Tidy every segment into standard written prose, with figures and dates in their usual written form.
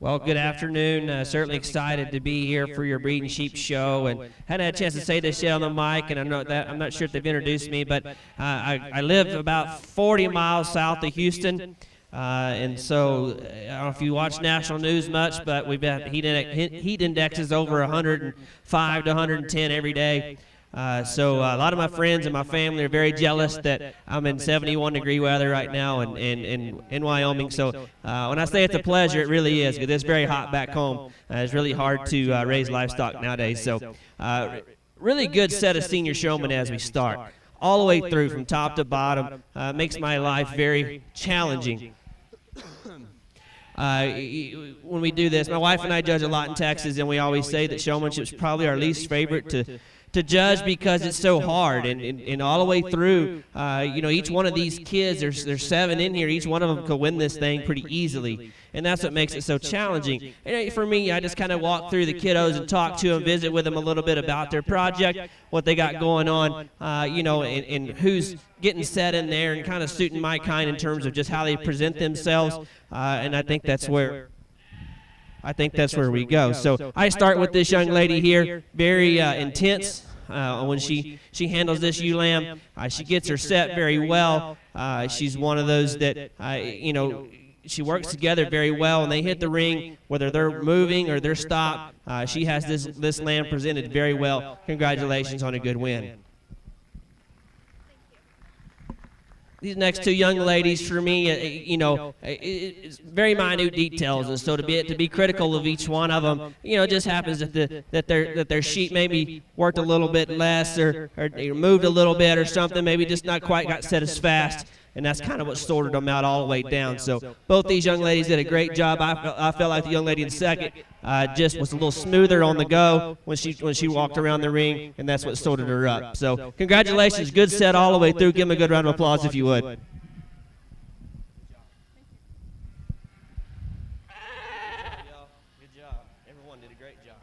Well, good afternoon. Certainly excited to be here for your Breeding Sheep show, and hadn't had a chance to say this yet on the mic, and I'm not sure if they've introduced me, but I live about 40 miles south of Houston, and so I don't know if you watch national news much, but we've had heat indexes over 105 to 110 every day. So a lot of my friends and my family are very jealous that I'm in 71-degree weather right now in Wyoming. So when I say it's a pleasure, it really is, because it's very hot back home. It's really hard to raise livestock nowadays. So really good set of senior showmen as we start. All the way through from top to bottom makes my life very challenging. When we do this, my wife and I judge a lot in Texas, and we always say that showmanship is probably our least favorite to judge because it's so hard, and all the way through, each one of these kids, there's 7 in here, each one of them could win this thing pretty easily, and that's what makes it so challenging. And for me, I just kind of walk through the kiddos and talk to them, visit with them a little bit about their project, what they got going on, and who's getting set in there, and kind of suiting my kind in terms of just how they present themselves, and I think that's where we go. So I start with this young lady here, very intense when she handles this ewe lamb. She gets her set very well. She's one of those that, she works together very well, and they hit the ring, whether they're moving or they're stopped. She has this lamb presented very well. Congratulations on a good win. These next 2 young ladies, for me, it's very minute details, and so to be critical of each one of them, it just happens that their sheep maybe worked a little bit less, or moved a little bit, or something, maybe just not quite got set as fast, and that's kind of what sorted them out all the way down. So both these young ladies did a great job. I felt like the young lady in second just was a little smoother on the go when she walked around the ring, and that's what sorted her up. So congratulations, good set all the way through. Give them a good round of applause if you would. Good job. Everyone did a great job.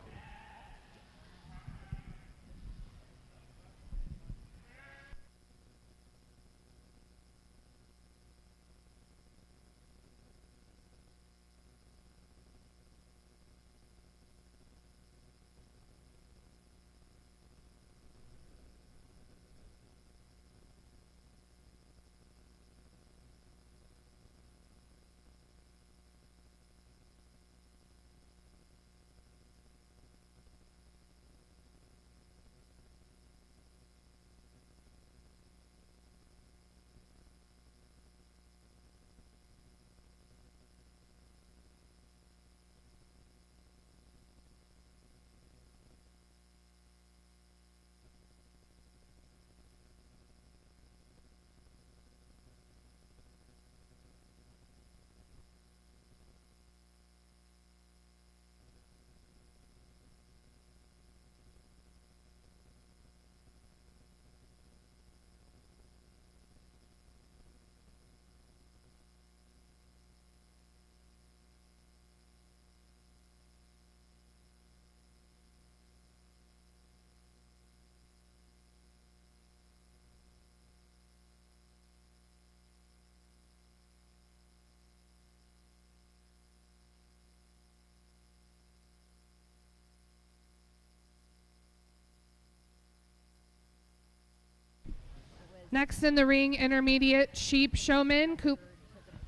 Next in the ring, intermediate sheep showman,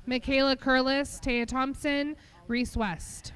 Michaela Curlis, Taya Thompson, Reese West.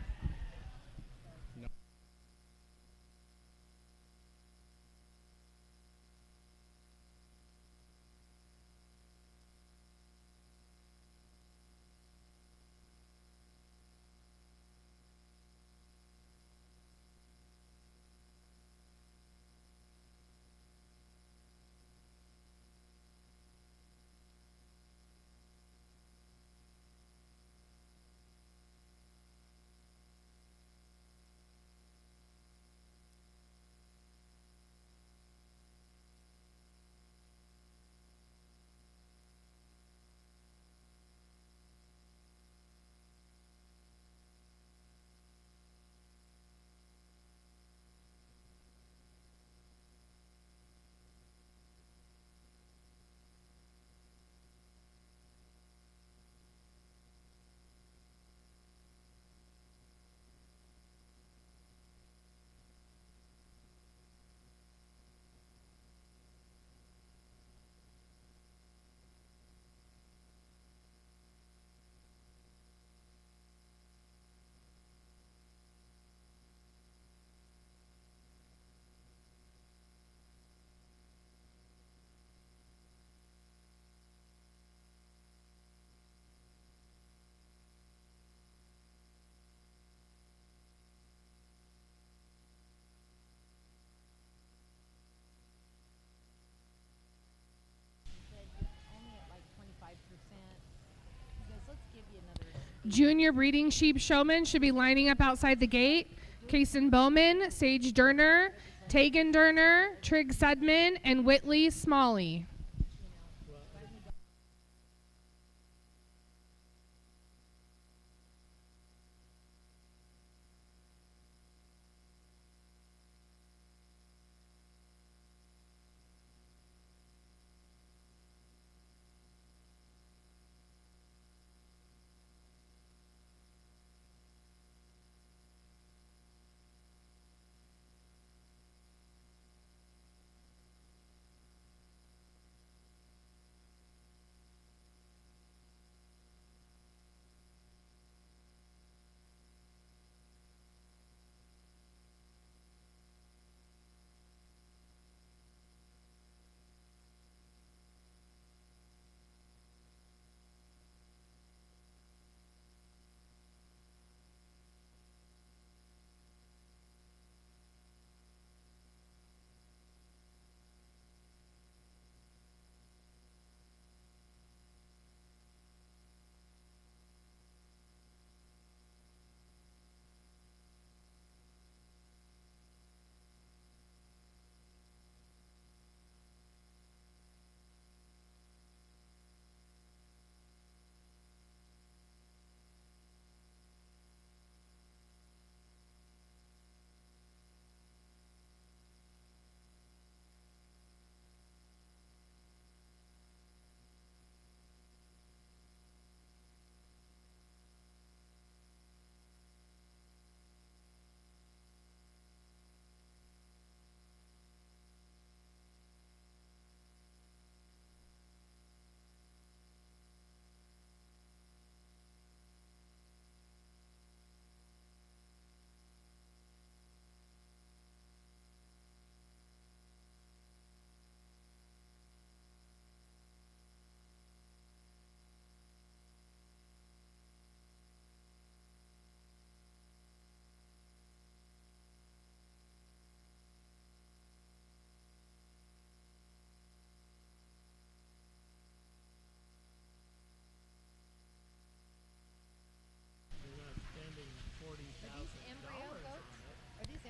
Junior breeding sheep showmen should be lining up outside the gate. Kason Bowman, Sage Durner, Tegan Durner, Trigg Sudman, and Whitley Smalley.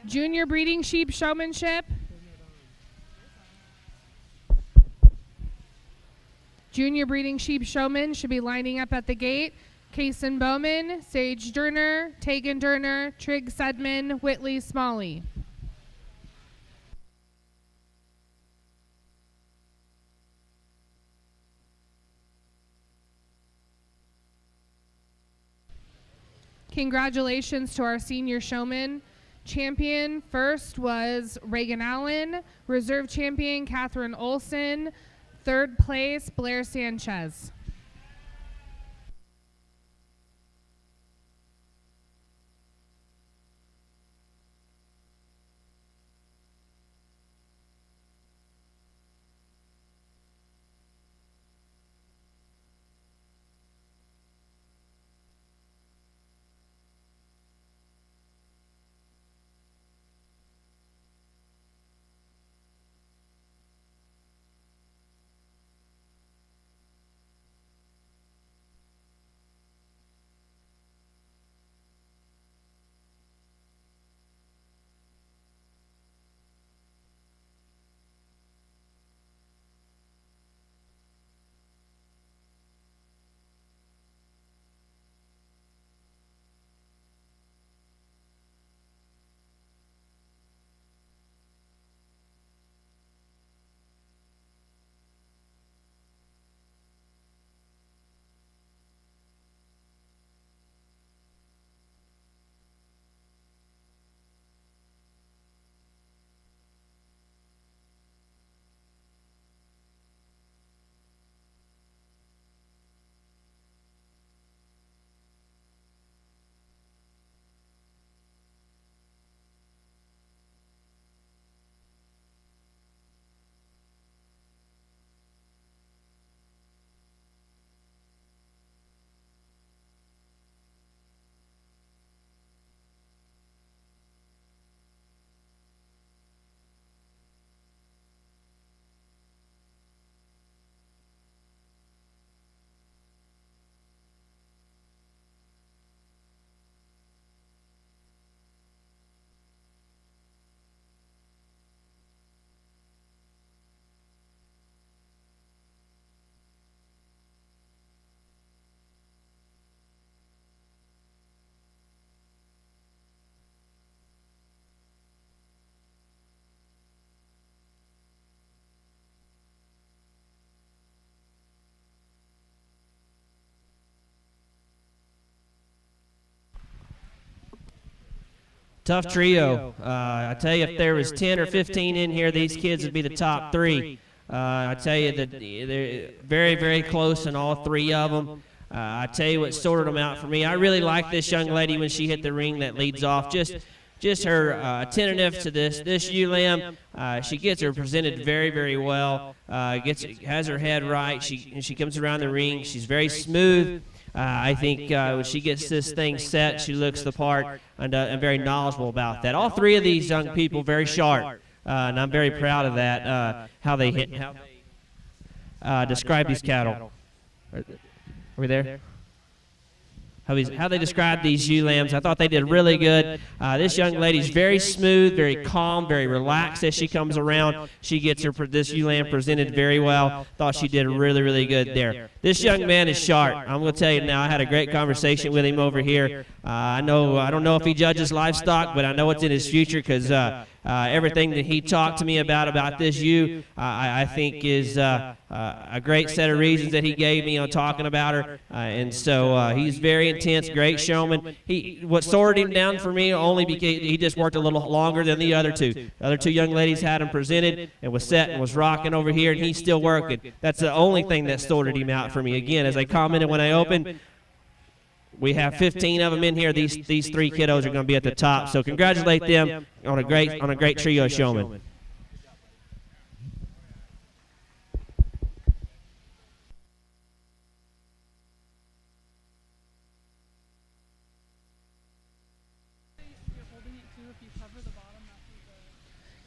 Junior breeding sheep showmanship. Junior breeding sheep showmen should be lining up at the gate. Kason Bowman, Sage Durner, Tegan Durner, Trigg Sudman, Whitley Smalley. Congratulations to our senior showmen. Champion first was Reagan Allen, reserve champion Catherine Olson, third place Blair Sanchez. Tough trio. I tell you, if there was 10 or 15 in here, these kids would be the top three. I tell you that they're very, very close in all three of them. I tell you what sorted them out for me. I really like this young lady when she hit the ring that leads off. Just her attentiveness to this ewe lamb. She gets her presented very, very well. Has her head right. She comes around the ring. She's very smooth. I think when she gets this thing set, she looks the part and very knowledgeable about that. All three of these young people very sharp, and I'm very proud of that. How they hit, how they describe these cattle. Are we there? How they describe these ewe lambs. I thought they did really good. This young lady's very smooth, very calm, very relaxed as she comes around. She gets this ewe lamb presented very well. Thought she did really, really good there. This young man is sharp. I'm going to tell you now, I had a great conversation with him over here. I don't know if he judges livestock, but I know it's in his future because everything that he talked to me about this ewe, I think is a great set of reasons that he gave me on talking about her. And so he's very intense, great showman. What sorted him down for me only because he just worked a little longer than the other two. The other two young ladies had him presented and was set and was rocking over here, and he's still working. That's the only thing that sorted him out for me. Again, as I commented when I opened, we have 15 of them in here. These three kiddos are going to be at the top. So congratulate them on a great trio of showmen.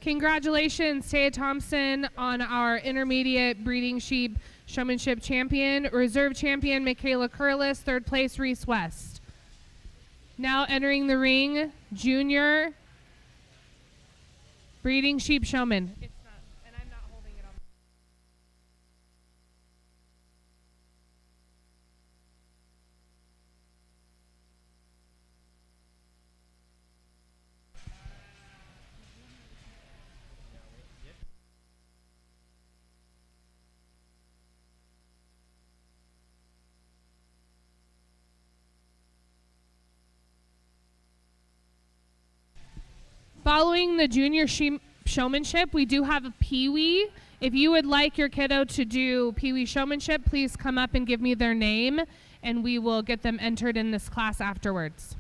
Congratulations, Taya Thompson, on our intermediate breeding sheep showmanship champion. Reserve champion, Michaela Curlis. Third place, Reese West. Now entering the ring, junior breeding sheep showman. It's not, and I'm not holding it on. Following the junior showmanship, we do have a peewee. If you would like your kiddo to do peewee showmanship, please come up and give me their name, and we will get them entered in this class afterwards.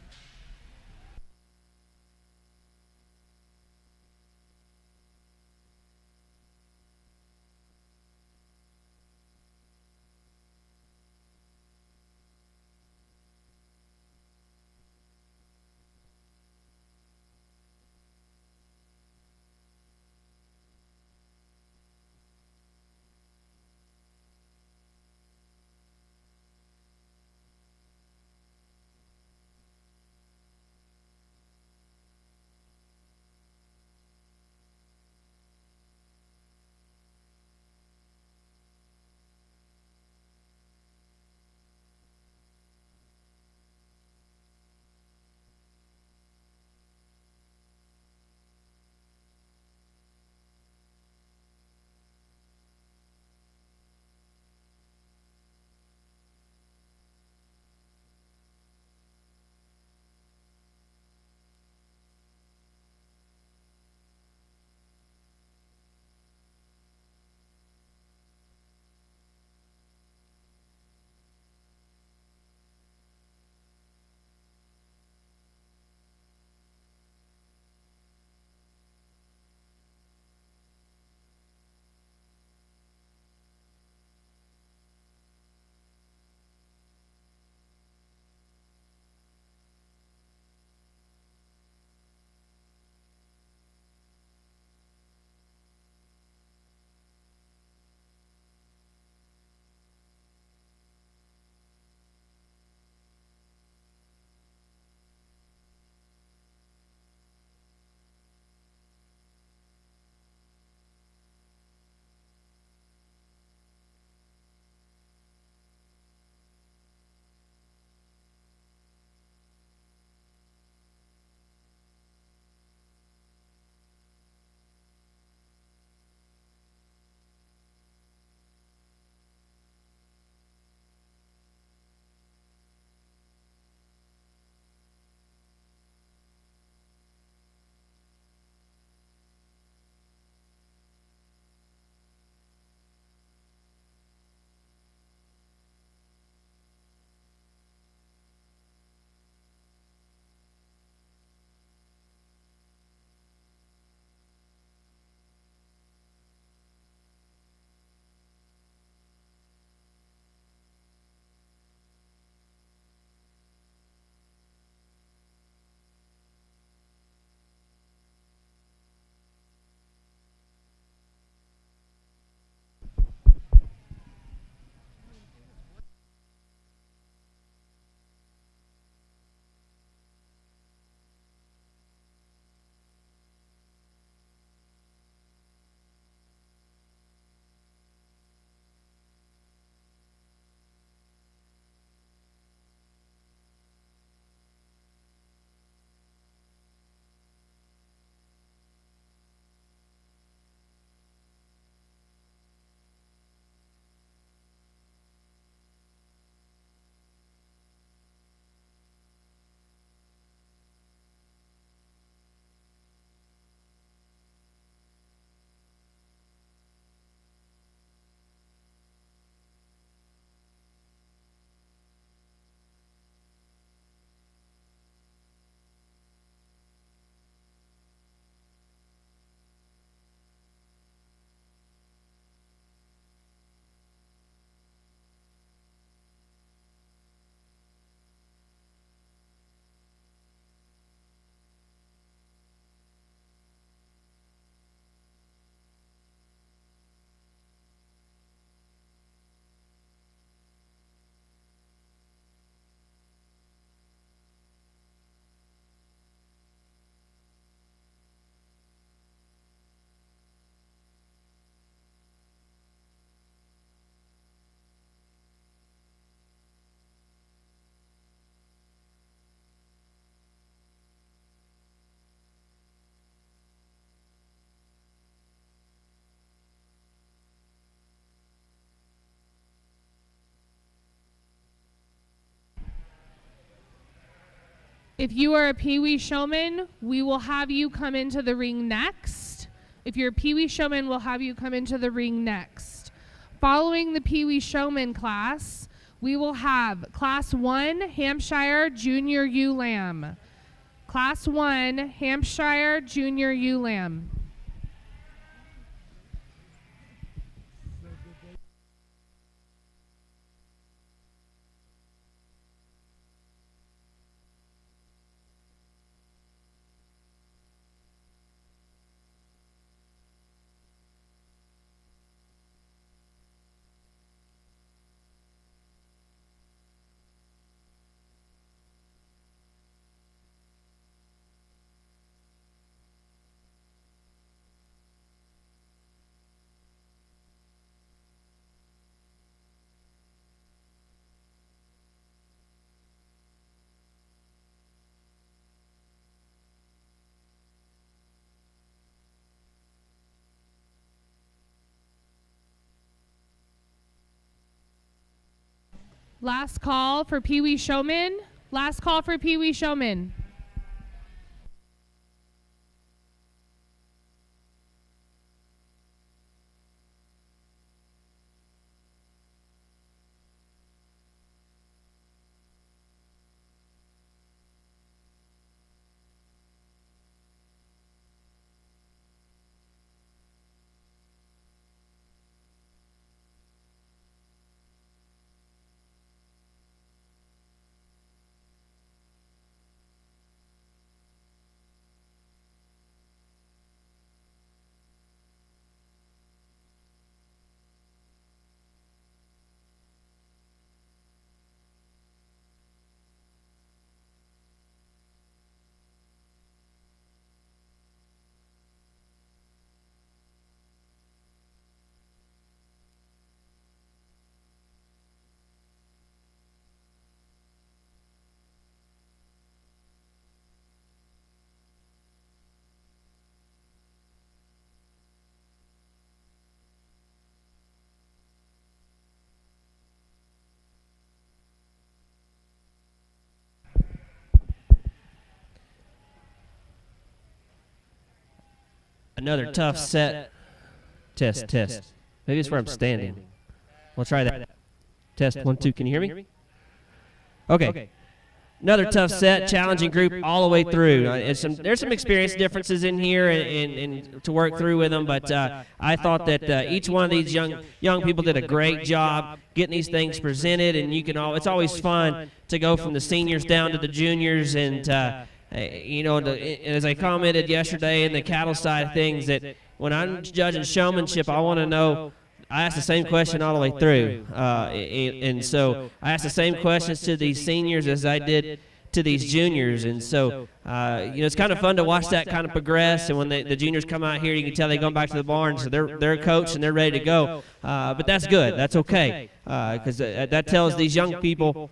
If you are a Pee Wee showman, we will have you come into the ring next. If you're a Pee Wee showman, we'll have you come into the ring next. Following the Pee Wee showman class, we will have Class 1 Hampshire Junior Ewe Lamb. Class 1 Hampshire Junior Ewe Lamb. Last call for Pee Wee showman. Last call for Pee Wee showman. Another tough set. Test. Maybe it's where I'm standing. We'll try that. Test 1, 2. Can you hear me? Okay. Another tough set, challenging group all the way through. There's some experience differences in here and to work through with them, but I thought that each one of these young people did a great job getting these things presented, and it's always fun to go from the seniors down to the juniors, and as I commented yesterday in the cattle side of things, that when I'm judging showmanship, I want to know. I asked the same question all the way through, and so I asked the same questions to these seniors as I did to these juniors, and so it's kind of fun to watch that kind of progress. And when the juniors come out here, you can tell they're going back to the barn, so they're coached and they're ready to go. But that's good. That's okay, because that tells these young people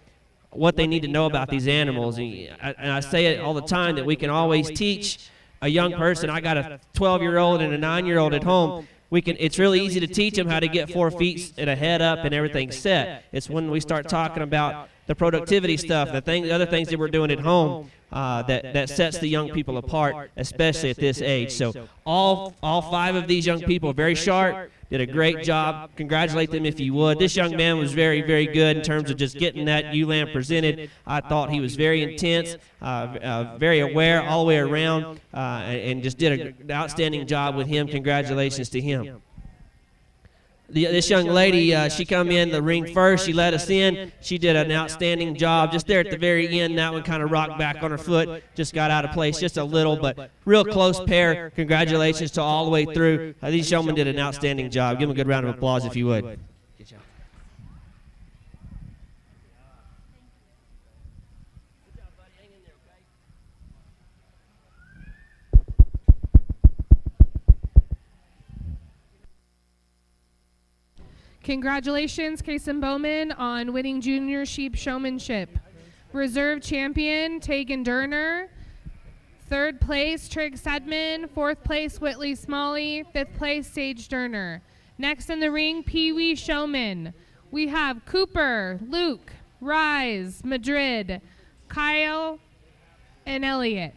what they need to know about these animals. And I say it all the time that we can always teach a young person. I got a 12-year-old and a 9-year-old at home. It's really easy to teach them how to get 4 feet and a head up and everything set. It's when we start talking about the productivity stuff, the other things that we're doing at home that sets the young people apart, especially at this age. So all 5 of these young people are very sharp, did a great job. Congratulate them if you would. This young man was very, very good in terms of just getting that ewe lamb presented. I thought he was very intense, very aware all the way around, and just did an outstanding job with him. Congratulations to him. This young lady, she come in the ring first. She let us in. She did an outstanding job. Just there at the very end, that one kind of rocked back on her foot. Just got out of place just a little, but real close pair. Congratulations to all the way through. These showmen did an outstanding job. Give them a good round of applause if you would. Congratulations, Kason Bowman, on winning Junior Sheep Showmanship. Reserve champion, Tegan Durner. 3rd place, Trig Sedman. 4th place, Whitley Smalley. 5th place, Sage Durner. Next in the ring, Pee Wee Showman. We have Cooper, Luke, Rise, Madrid, Kyle, and Elliott.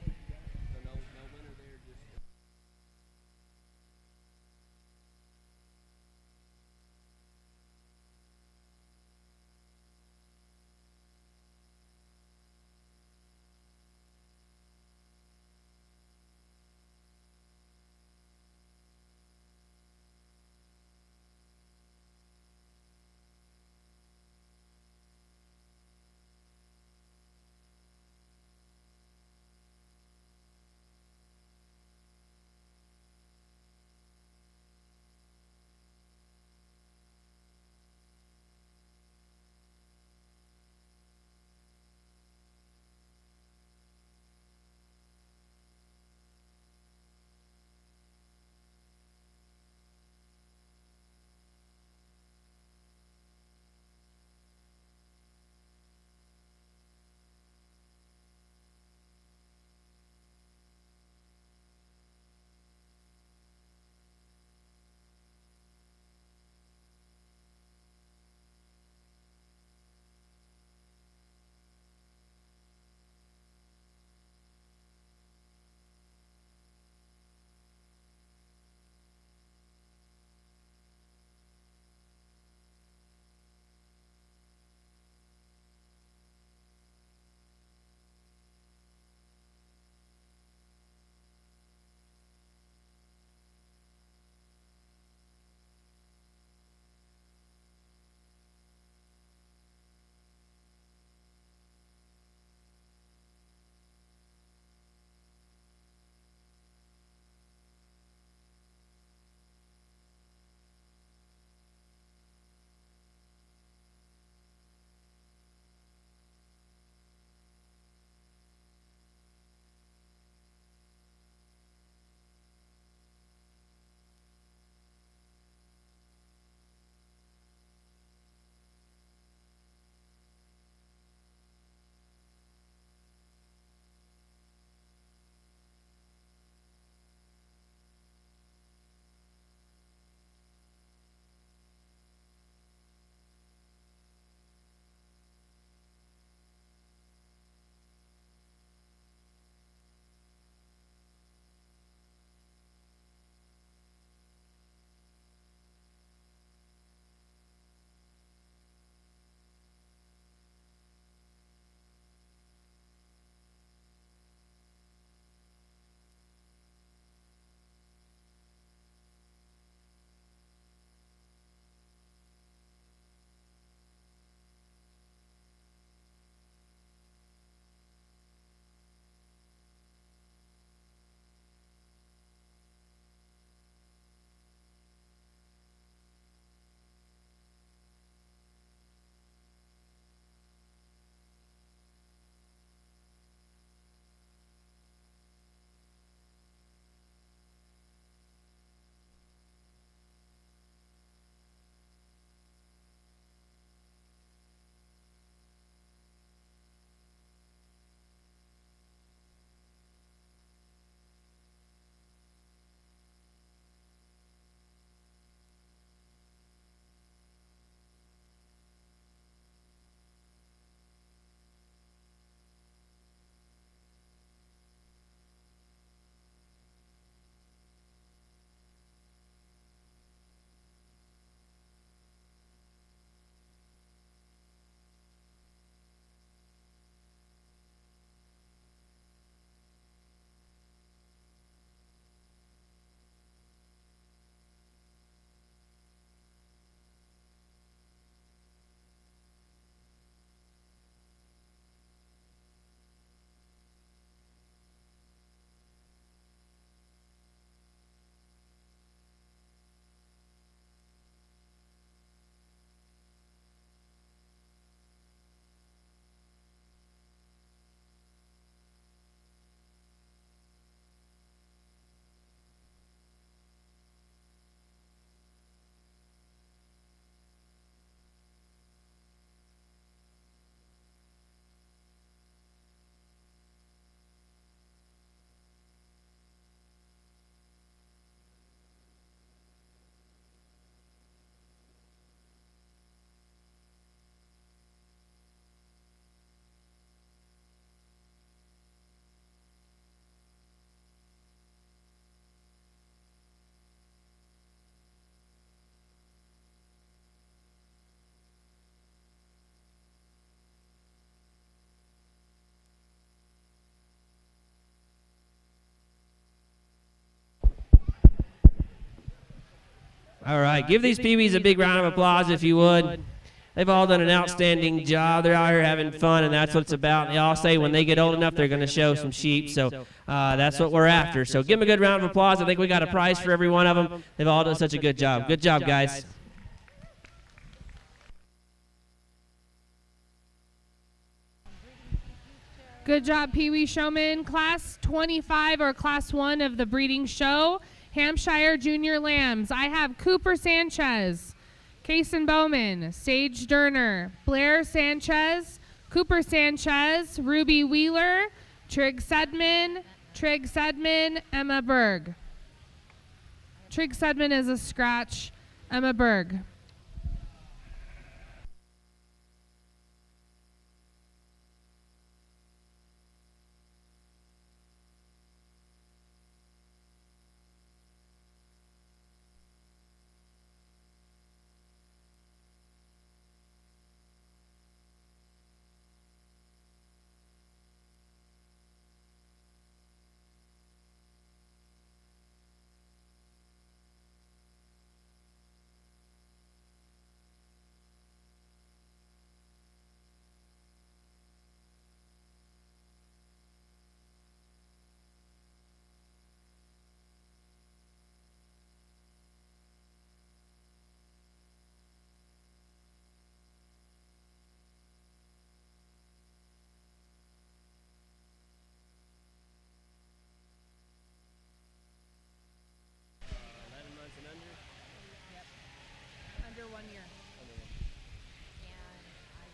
All right, give these Pee-wees a big round of applause if you would. They've all done an outstanding job. They're out here having fun, and that's what it's about. They all say when they get old enough, they're going to show some sheep, so that's what we're after. So give them a good round of applause. I think we got a prize for every one of them. They've all done such a good job. Good job, guys. Good job, Pee-wee Showman. Class 25 or Class 1 of the breeding show, Hampshire Junior Lambs. I have Cooper Sanchez, Kason Bowman, Sage Derner, Blair Sanchez, Cooper Sanchez, Ruby Wheeler, Trigg Sedman, Emma Berg. Trigg Sedman is a scratch, Emma Berg.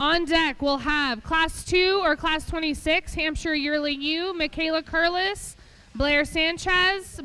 On deck, we'll have Class 2 or Class 26, Hampshire Yearling U, Michaela Curlis, Blair Sanchez.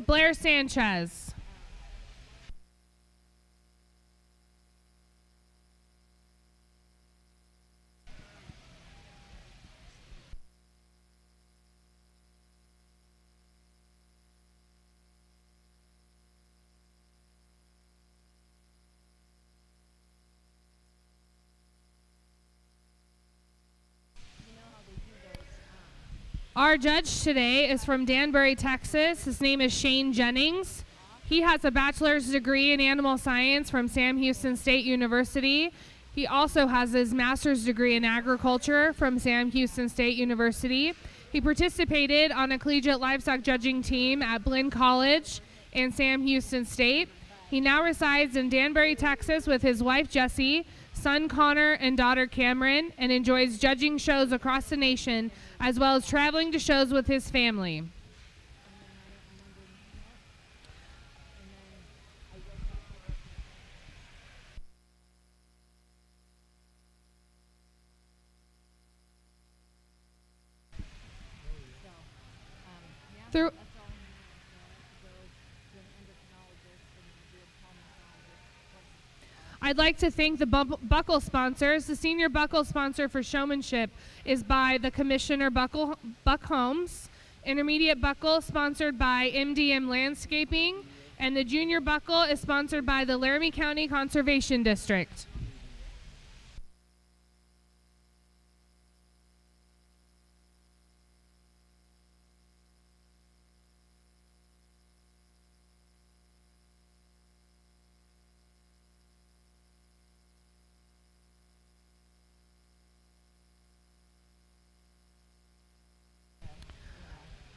Our judge today is from Danbury, Texas. His name is Shane Jennings. He has a bachelor's degree in animal science from Sam Houston State University. He also has his master's degree in agriculture from Sam Houston State University. He participated on a collegiate livestock judging team at Blinn College and Sam Houston State. He now resides in Danbury, Texas with his wife Jessie, son Connor, and daughter Cameron, and enjoys judging shows across the nation as well as traveling to shows with his family. I'd like to thank the buckle sponsors. The senior buckle sponsor for showmanship is by the Commissioner Buck Holmes. Intermediate buckle sponsored by MDM Landscaping. And the junior buckle is sponsored by the Laramie County Conservation District.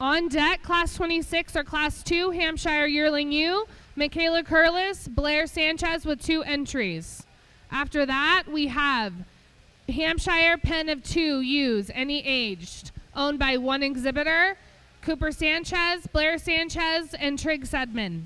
On deck, Class 26 or Class 2, Hampshire Yearling U, Michaela Curlis, Blair Sanchez with 2 entries. After that, we have Hampshire Pen of 2 ewes, any aged, owned by 1 exhibitor, Cooper Sanchez, Blair Sanchez, and Trigg Sedman.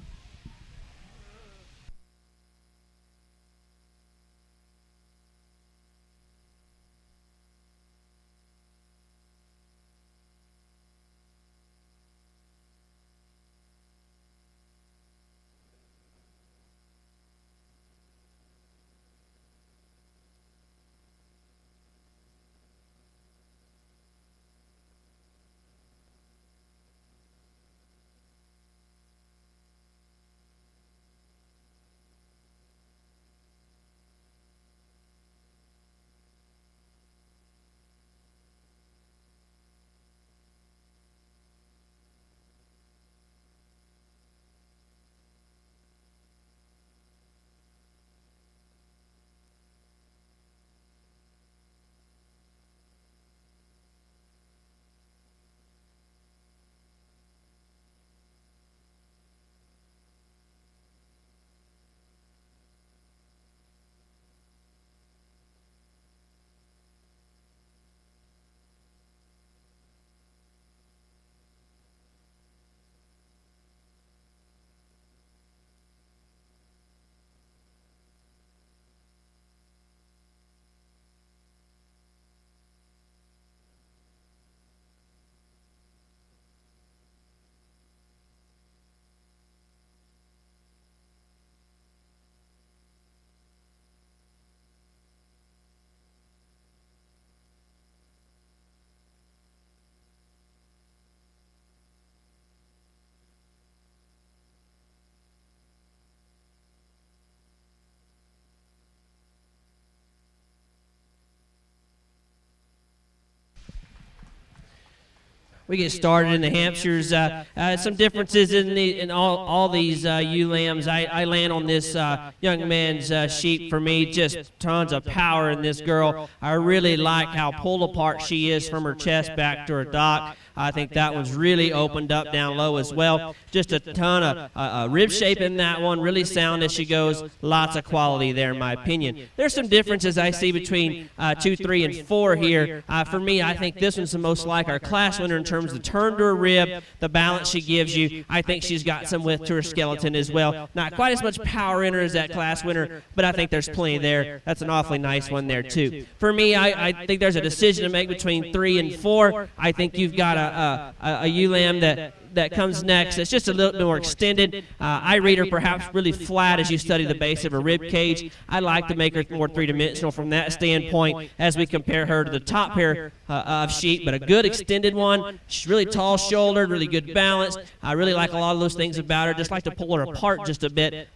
we get started in the Hampshires. Some differences in all these ewe lambs. I land on this young man's sheep. For me, just tons of power in this girl. I really like how pulled apart she is from her chest back to her dock. I think that one's really opened up down low as well. Just a ton of rib shape in that one, really sound as she goes. Lots of quality there, in my opinion. There's some differences I see between 2, 3, and 4 here. For me, I think this one's the most like our class winner in terms of the turn to her rib, the balance she gives you. I think she's got some width to her skeleton as well. Not quite as much power in her as that class winner, but I think there's plenty there. That's an awfully nice one there, too. For me, I think there's a decision to make between 3 and 4. I think you've got a ewe lamb that comes next. It's just a little bit more extended. I read her perhaps really flat as you study the base of her rib cage. I like to make her more three-dimensional from that standpoint as we compare her to the top pair of sheep, but a good extended one. She's really tall-shouldered, really good balance. I really like a lot of those things about her. Just like to pull her apart just a bit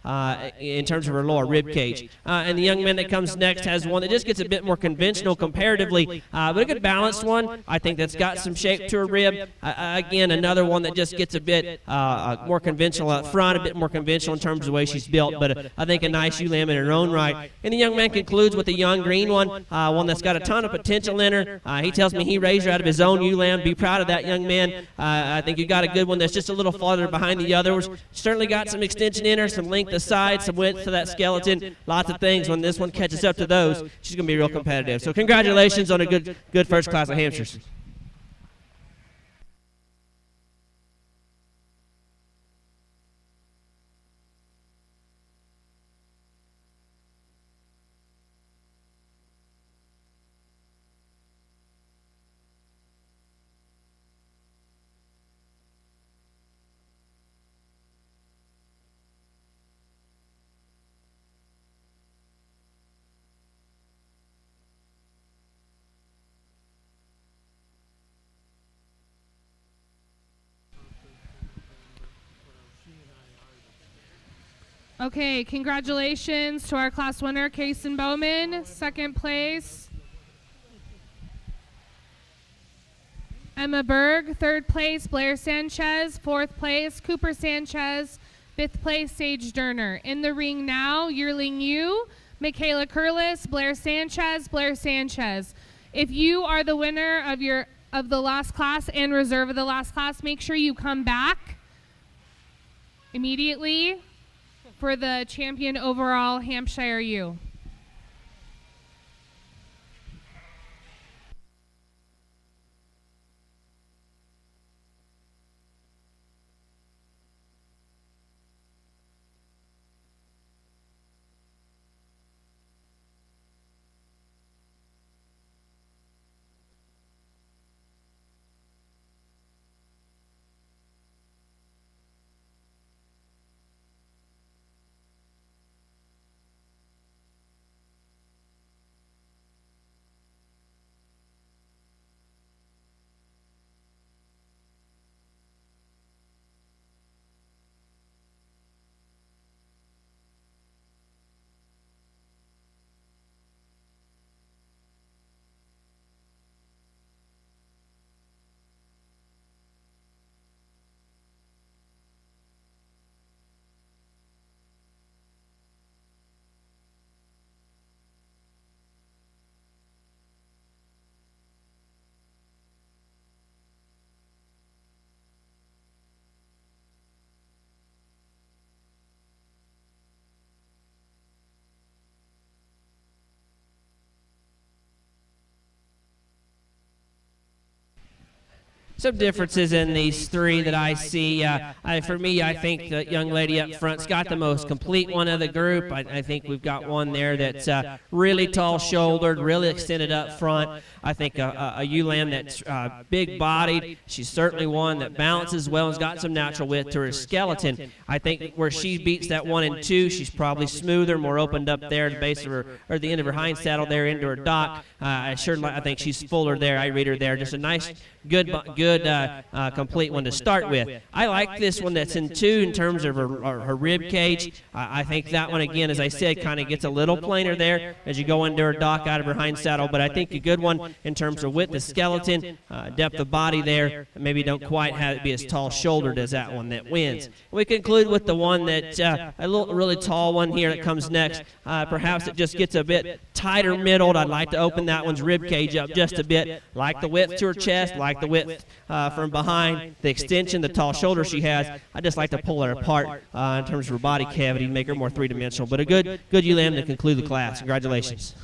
in terms of her lower rib cage. And the young man that comes next has one that just gets a bit more conventional comparatively, but a good balanced one. I think that's got some shape to her rib. Again, another one that just gets a bit more conventional up front, a bit more conventional in terms of the way she's built, but I think a nice ewe lamb in her own right. And the young man concludes with a young green one that's got a ton of potential in her. He tells me he raised her out of his own ewe lamb. Be proud of that young man. I think you got a good one that's just a little farther behind the others. Certainly got some extension in her, some length aside, some width to that skeleton. Lots of things. When this one catches up to those, she's going to be real competitive. So congratulations on a good first class of Hampshires. Okay, congratulations to our class winner, Kason Bowman. Second place, Emma Berg. Third place, Blair Sanchez. Fourth place, Cooper Sanchez. Fifth place, Sage Durner. In the ring now, yearling ewe, Michaela Curlis, Blair Sanchez, Blair Sanchez. If you are the winner of the last class and reserve of the last class, make sure you come back immediately for the champion overall Hampshire ewe. Some differences in these three that I see. For me, I think the young lady up front's got the most complete one of the group. I think we've got one there that's really tall-shouldered, really extended up front. I think a ewe lamb that's big-bodied. She's certainly one that balances well and has got some natural width to her skeleton. I think where she beats that 1 and 2, she's probably smoother, more opened up there at the base of her, or the end of her hind saddle there into her dock. I think she's fuller there. I read her there. Just a nice, good complete one to start with. I like this one that's in 2 in terms of her rib cage. I think that one, again, as I said, kind of gets a little plainer there as you go into her dock out of her hind saddle, but I think a good one in terms of width of skeleton, depth of body there. Maybe don't quite have it be as tall-shouldered as that one that wins. We conclude with the one that, a really tall one here that comes next. Perhaps it just gets a bit tighter middled. I'd like to open that one's rib cage up just a bit. Like the width to her chest, like the width from behind, the extension, the tall shoulder she has. I just like to pull her apart in terms of her body cavity, make her more three-dimensional. But a good ewe lamb to conclude the class. Congratulations.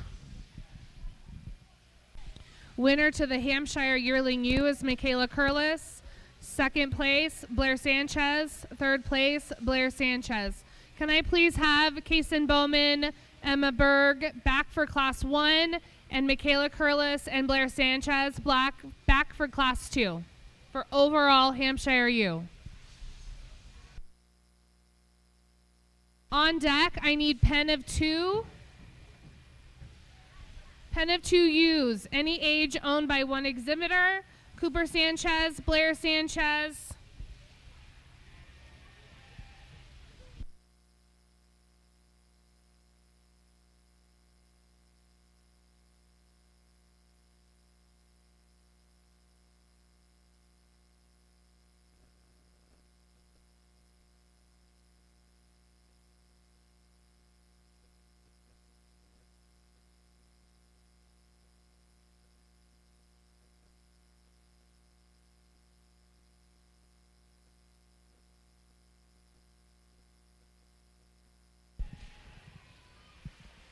Winner to the Hampshire Yearling Ewe is Michaela Curlis. Second place, Blair Sanchez. Third place, Blair Sanchez. Can I please have Kason Bowman, Emma Berg back for Class 1, and Michaela Curlis and Blair Sanchez back for Class 2 for overall Hampshire Ewe. On deck, I need pen of 2. Pen of 2 ewes, any age owned by one exhibitor. Cooper Sanchez, Blair Sanchez.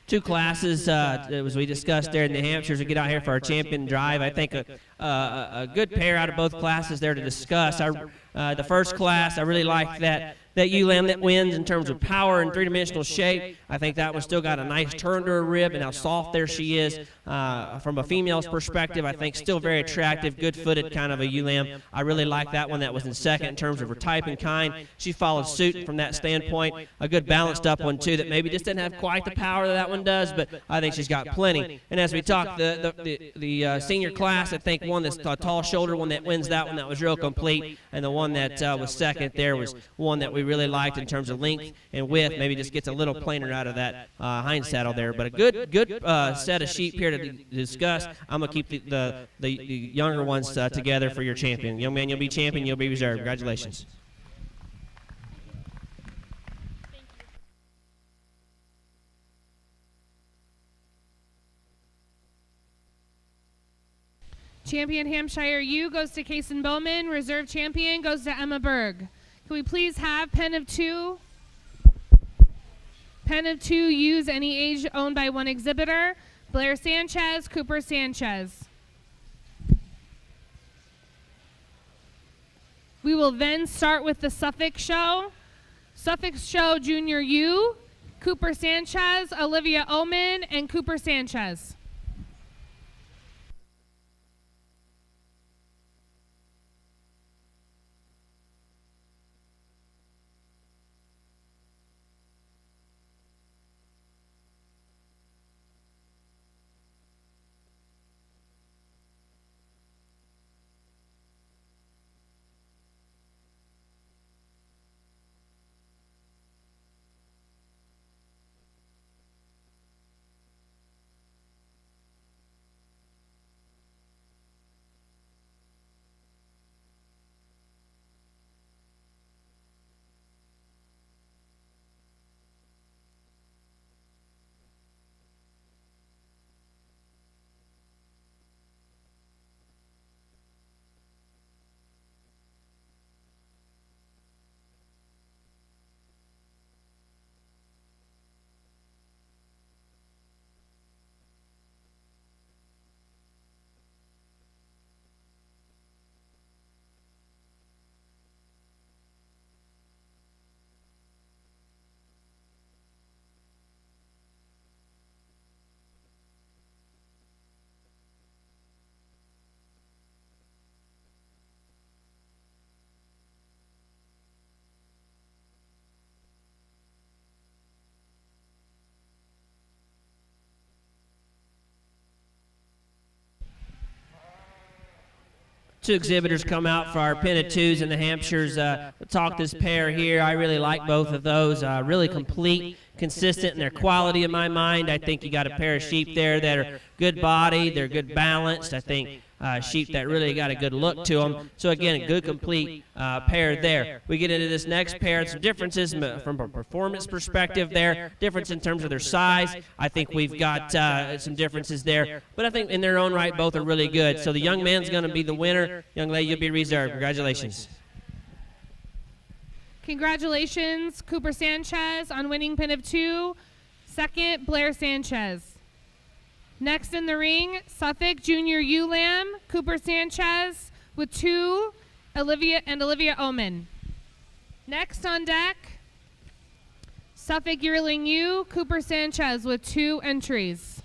Two classes, as we discussed there in New Hampshire, to get out here for our champion drive. I think a good pair out of both classes there to discuss. The first class, I really like that ewe lamb that wins in terms of power and three-dimensional shape. I think that one still got a nice turn to her rib and how soft there she is. From a female's perspective, I think still very attractive, good-footed kind of a ewe lamb. I really like that one that was in second in terms of her type and kind. She followed suit from that standpoint. A good balanced up one, too, that maybe just didn't have quite the power that one does, but I think she's got plenty. And as we talked, the senior class, I think one that's a tall shoulder, one that wins that one that was real complete, and the one that was second there was one that we really liked in terms of length and width. Maybe just gets a little plainer out of that hind saddle there. But a good set of sheep here to discuss. I'm going to keep the younger ones together for your champion. Young man, you'll be champion. You'll be reserved. Congratulations. Champion Hampshire Ewe goes to Kason Bowman. Reserve champion goes to Emma Berg. Can we please have pen of 2? Pen of 2 ewes, any age owned by one exhibitor. Blair Sanchez, Cooper Sanchez. We will then start with the Suffolk Show. Suffolk Show Junior Ewe, Cooper Sanchez, Olivia Oman, and Cooper Sanchez. two exhibitors come out for our Pin of Twos and the Hampshires. We'll talk this pair here. I really like both of those. Really complete, consistent in their quality in my mind. I think you got a pair of sheep there that are good body. They're good balanced. I think sheep that really got a good look to them. So again, a good complete pair there. We get into this next pair and some differences from a performance perspective there. Difference in terms of their size. I think we've got some differences there. But I think in their own right, both are really good. So the young man's going to be the winner. Young lady, you'll be reserved. Congratulations. Congratulations, Cooper Sanchez on winning Pin of 2. Second, Blair Sanchez. Next in the ring, Suffolk Junior Ewe Lamb, Cooper Sanchez with 2, Olivia Oman. Next on deck, Suffolk Yearling Ewe, Cooper Sanchez with 2 entries.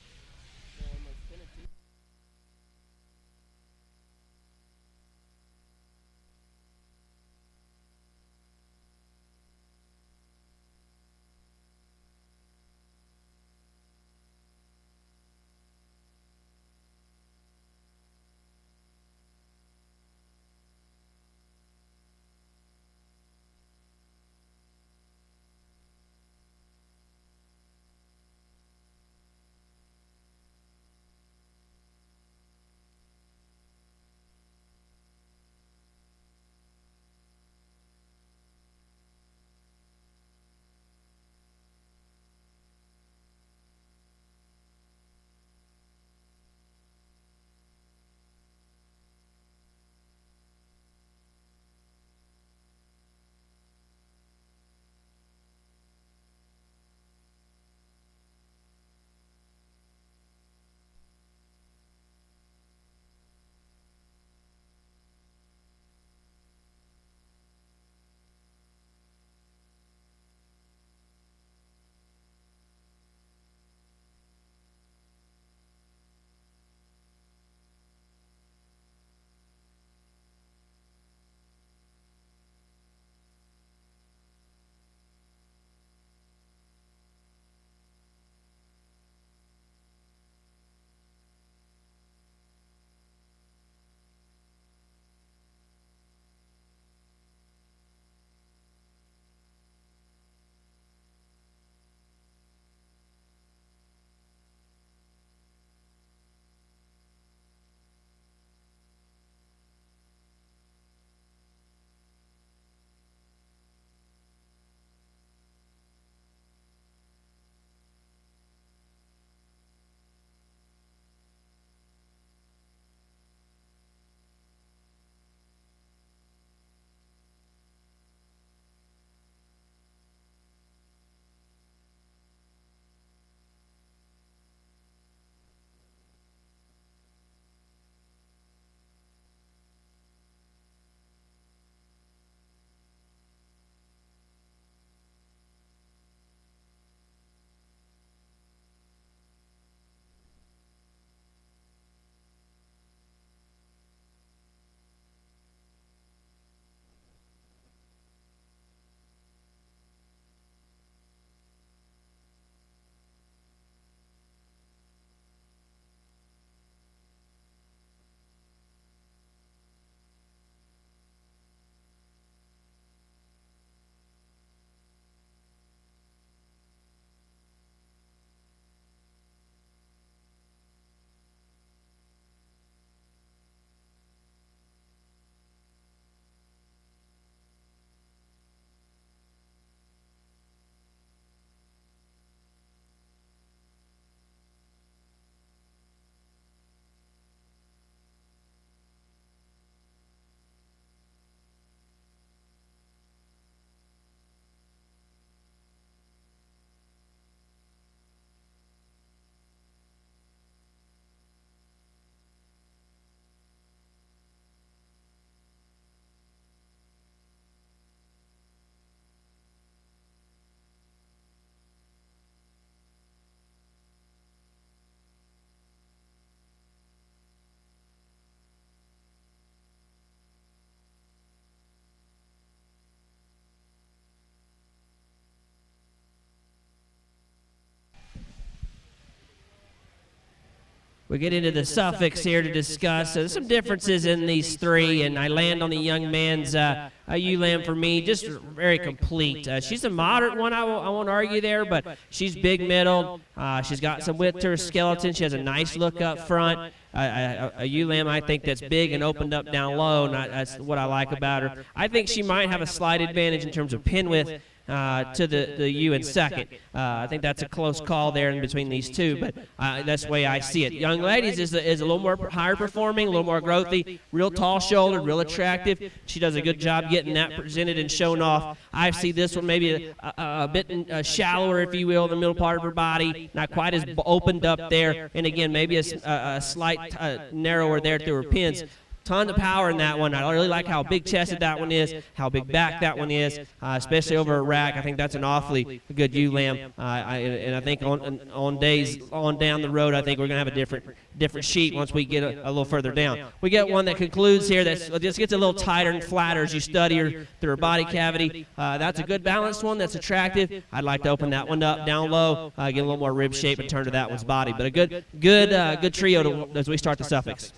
we get into the Suffolks here to discuss some differences in these three, and I land on the young man's ewe lamb for me, just very complete. She's a moderate one, I won't argue there, but she's big middle. She's got some width to her skeleton. She has a nice look up front. A ewe lamb, I think, that's big and opened up down low, and that's what I like about her. I think she might have a slight advantage in terms of pin width to the ewe in second. I think that's a close call there in between these two, but that's the way I see it. Young ladies is a little more higher performing, a little more growthy, real tall shouldered, real attractive. She does a good job getting that presented and shown off. I see this one maybe a bit shallower, if you will, in the middle part of her body, not quite as opened up there, and again, maybe a slight narrower there through her pins. Ton of power in that one. I really like how big chested that one is, how big back that one is, especially over a rack. I think that's an awfully good ewe lamb. And I think on days on down the road, I think we're going to have a different sheet once we get a little further down. We get one that concludes here that just gets a little tighter and flatter as you study her through her body cavity. That's a good balanced one. That's attractive. I'd like to open that one up down low, get a little more rib shape and turn to that one's body. But a good trio as we start the Suffolks.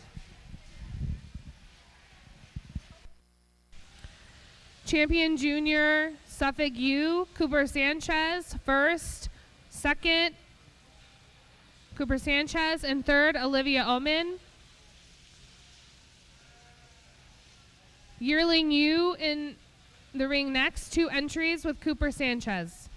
Champion Junior Suffolk U, Cooper Sanchez, first. Second, Cooper Sanchez, and third, Olivia Oman. Yearling U in the ring next, 2 entries with Cooper Sanchez.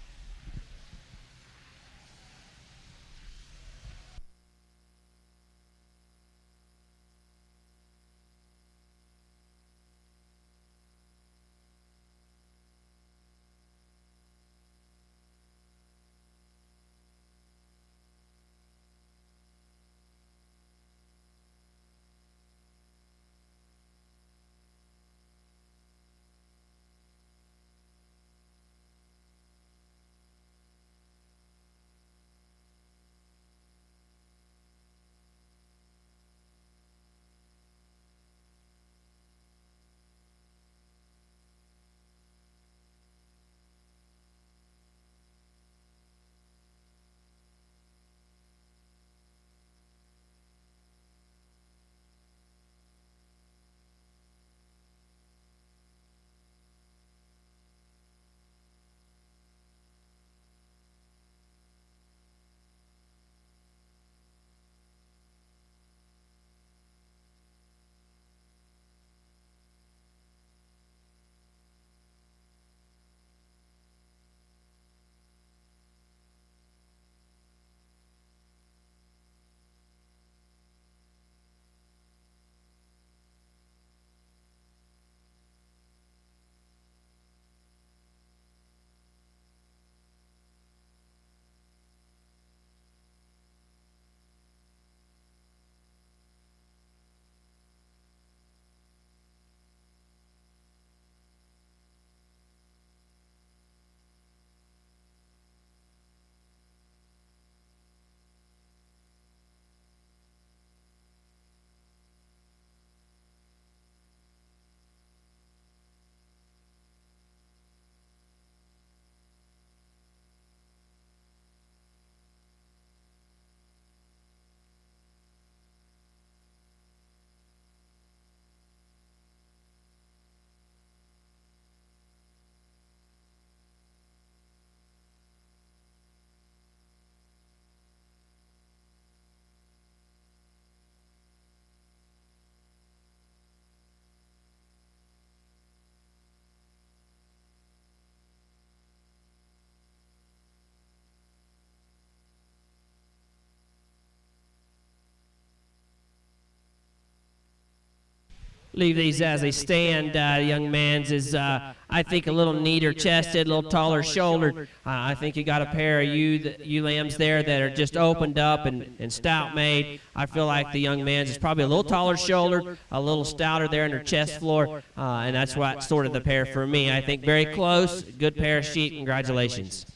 Leave these as they stand. Young man's is, I think, a little neater chested, a little taller shouldered. I think you got a pair of ewe lambs there that are just opened up and stout made. I feel like the young man's is probably a little taller shouldered, a little stouter there in her chest floor, and that's what sort of the pair for me. I think very close, good pair of sheep. Congratulations.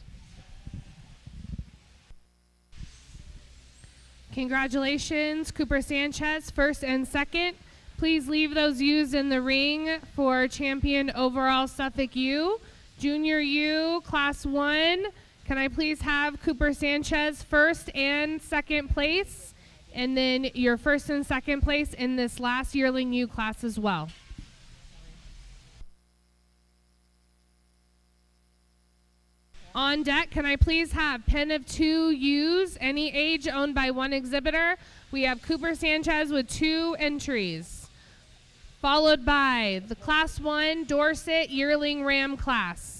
Congratulations, Cooper Sanchez, first and second. Please leave those U's in the ring for champion overall Suffolk U. Junior U, Class 1. Can I please have Cooper Sanchez first and second place? and then your first and second place in this last yearling U class as well. On deck, can I please have pen of 2 U's, any age, owned by 1 exhibitor. We have Cooper Sanchez with 2 entries, followed by the Class 1 Dorset Yearling Ram class.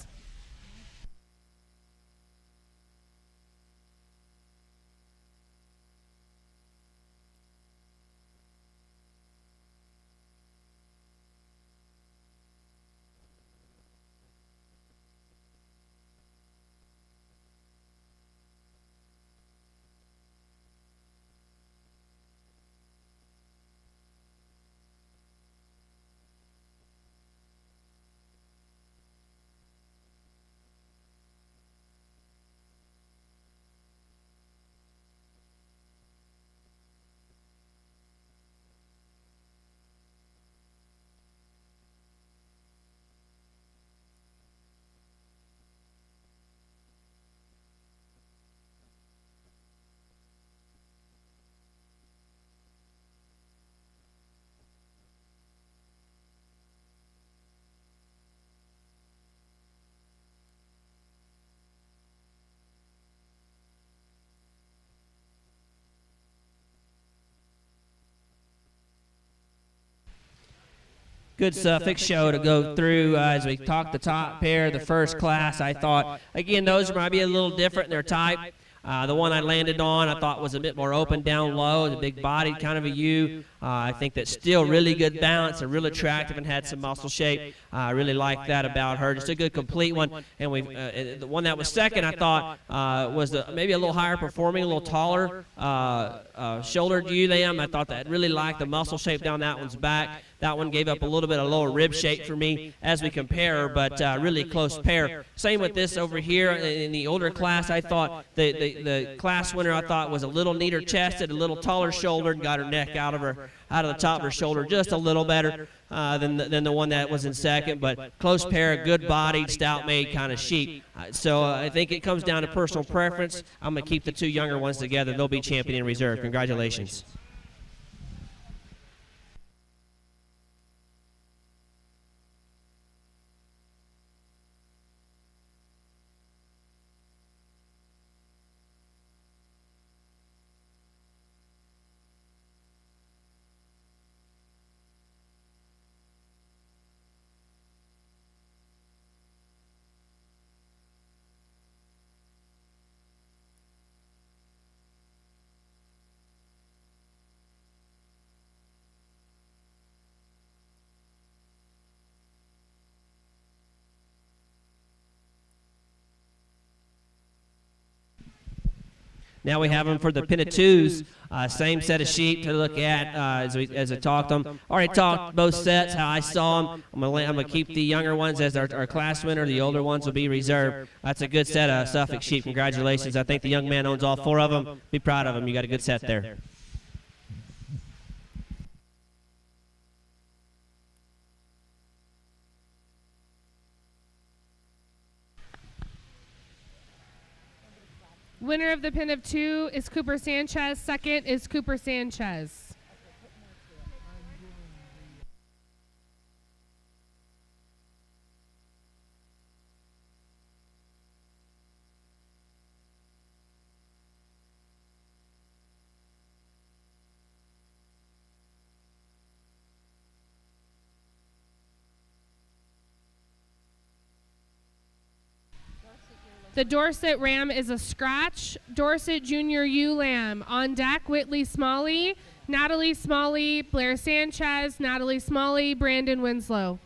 Good Suffolk show to go through as we talked the top pair, the first class. I thought, again, those might be a little different in their type. The one I landed on I thought was a bit more open down low, the big bodied kind of a U. I think that's still really good balance and real attractive and had some muscle shape. I really like that about her. Just a good complete one. And the one that was second I thought was maybe a little higher performing, a little taller shouldered U than them. I thought that really liked the muscle shape down that one's back. That one gave up a little bit of lower rib shape for me as we compare, but really close pair. Same with this over here in the older class. I thought the class winner I thought was a little neater chested, a little taller shouldered, got her neck out of the top of her shoulder just a little better than the one that was in second. But close pair, good bodied, stout made kind of sheep. So I think it comes down to personal preference. I'm going to keep the 2 younger ones together. They'll be champion in reserve. Congratulations. Now we have them for the pin of 2s. Same set of sheep to look at as I talked them. Already talked both sets, how I saw them. I'm gonna keep the younger ones as our class winner. The older ones will be reserved. That's a good set of Suffolk sheep. Congratulations. I think the young man owns all 4 of them. Be proud of him. You got a good set there. Winner of the pin of 2 is Cooper Sanchez. Second is Cooper Sanchez. The Dorset Ram is a scratch. Dorset Junior U Lamb. On deck, Whitley Smalley, Natalie Smalley, Blair Sanchez, Natalie Smalley, Brandon Winslow.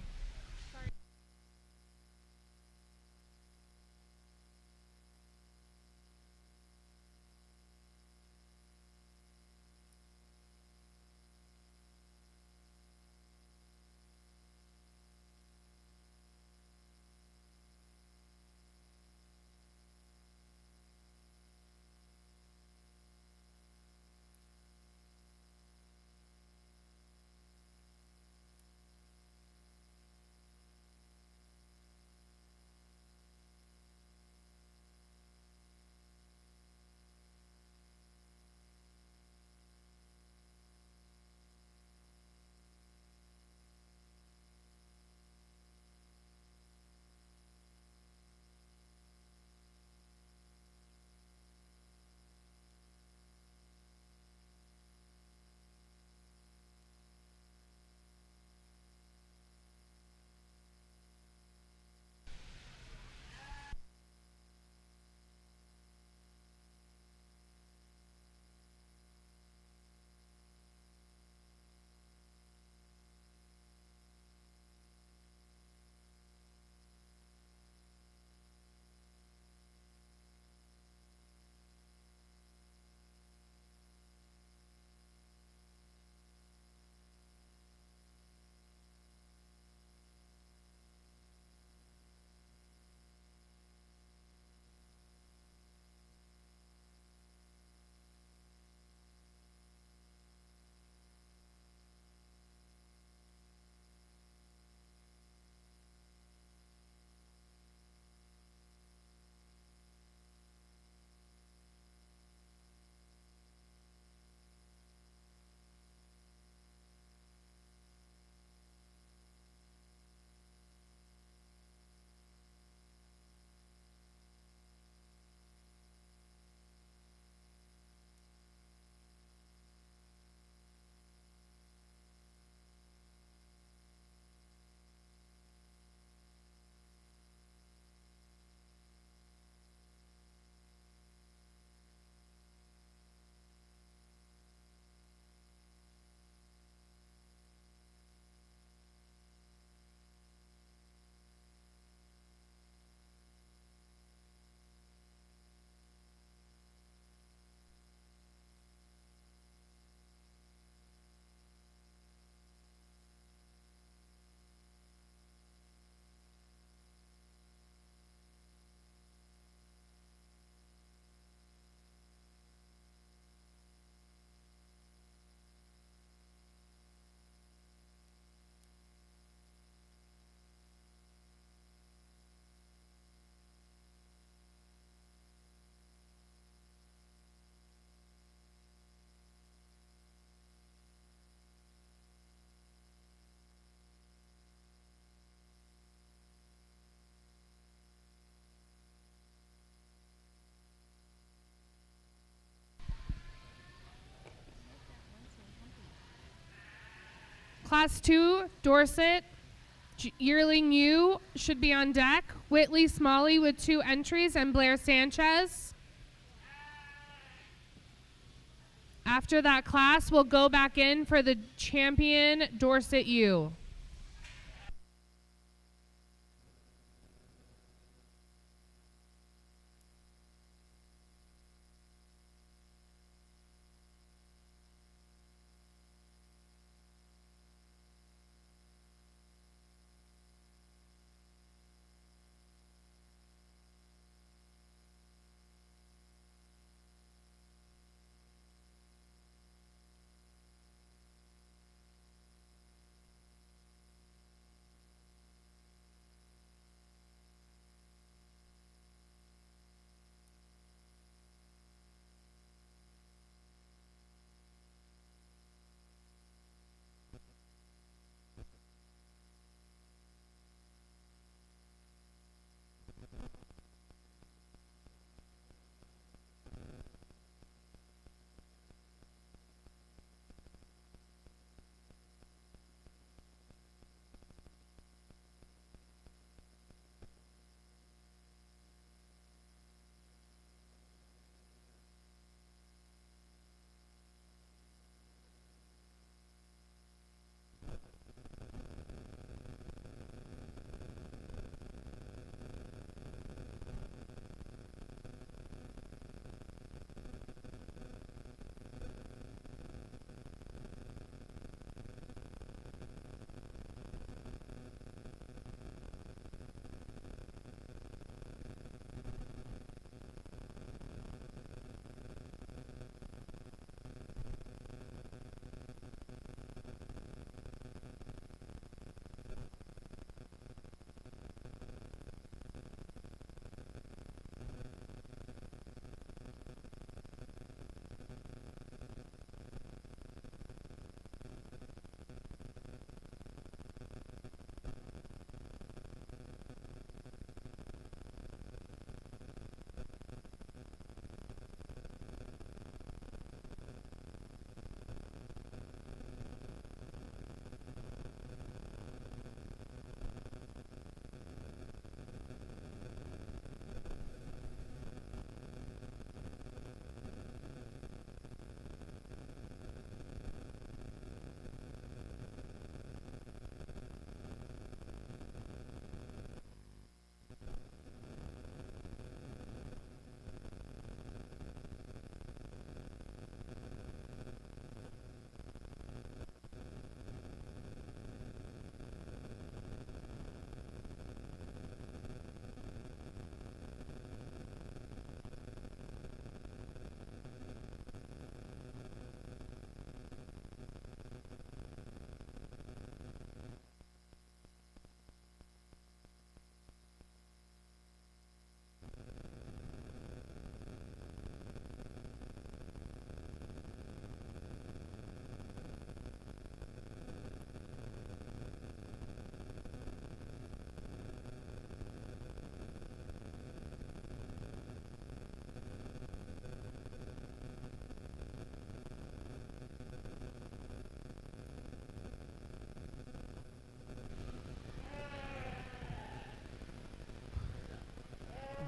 Class 2, Dorset, Yearling U should be on deck. Whitley Smalley with 2 entries and Blair Sanchez. After that class, we'll go back in for the champion Dorset U.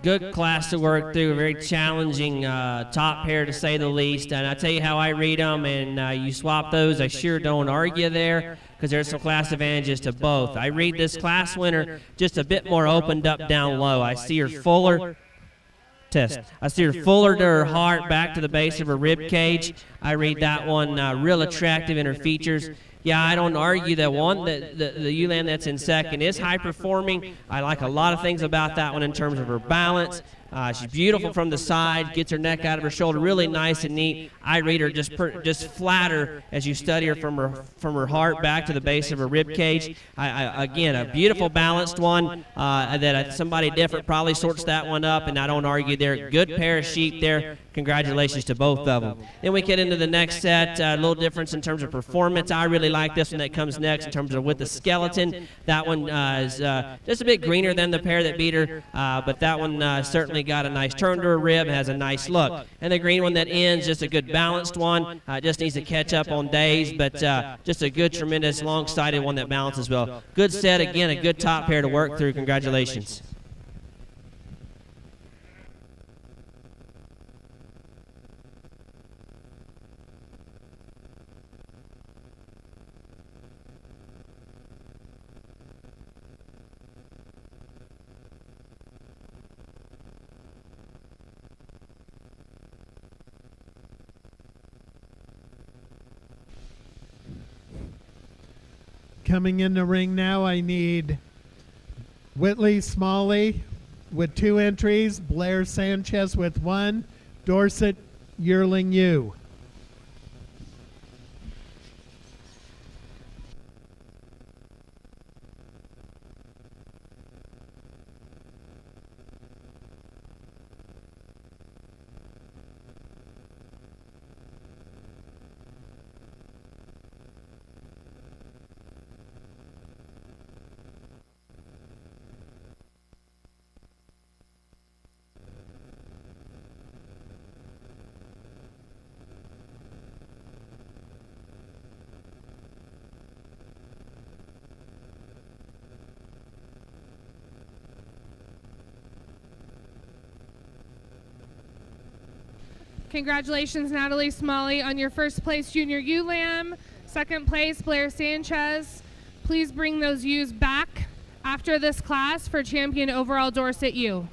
Good class to work through, a very challenging top pair to say the least. And I tell you how I read them, and you swap those, I sure don't argue there, because there's some class advantages to both. I read this class winner just a bit more opened up down low. I see her fuller. I see her fuller to her heart, back to the base of her rib cage. I read that one real attractive in her features. Yeah, I don't argue that one, the Ulan that's in second is high performing. I like a lot of things about that one in terms of her balance. She's beautiful from the side, gets her neck out of her shoulder, really nice and neat. I read her just flatter as you study her from her heart back to the base of her rib cage. Again, a beautiful balanced one that somebody different probably sorts that one up, and I don't argue there. Good pair of sheep there. Congratulations to both of them. Then we get into the next set, a little difference in terms of performance. I really like this one that comes next in terms of with the skeleton. That one is just a bit greener than the pair that beat her, but that one certainly got a nice turn to her rib and has a nice look. And the green one that ends, just a good balanced one. Just needs to catch up on days, but just a good, tremendous, long-sided one that balances well. Good set, again, a good top pair to work through. Congratulations. Coming in the ring now, I need Whitley Smalley with 2 entries, Blair Sanchez with 1, Dorset Yearling U. Congratulations, Natalie Smalley, on your first place junior ewe lamb. Second place, Blair Sanchez. Please bring those ewes back after this class for champion overall Dorset ewe.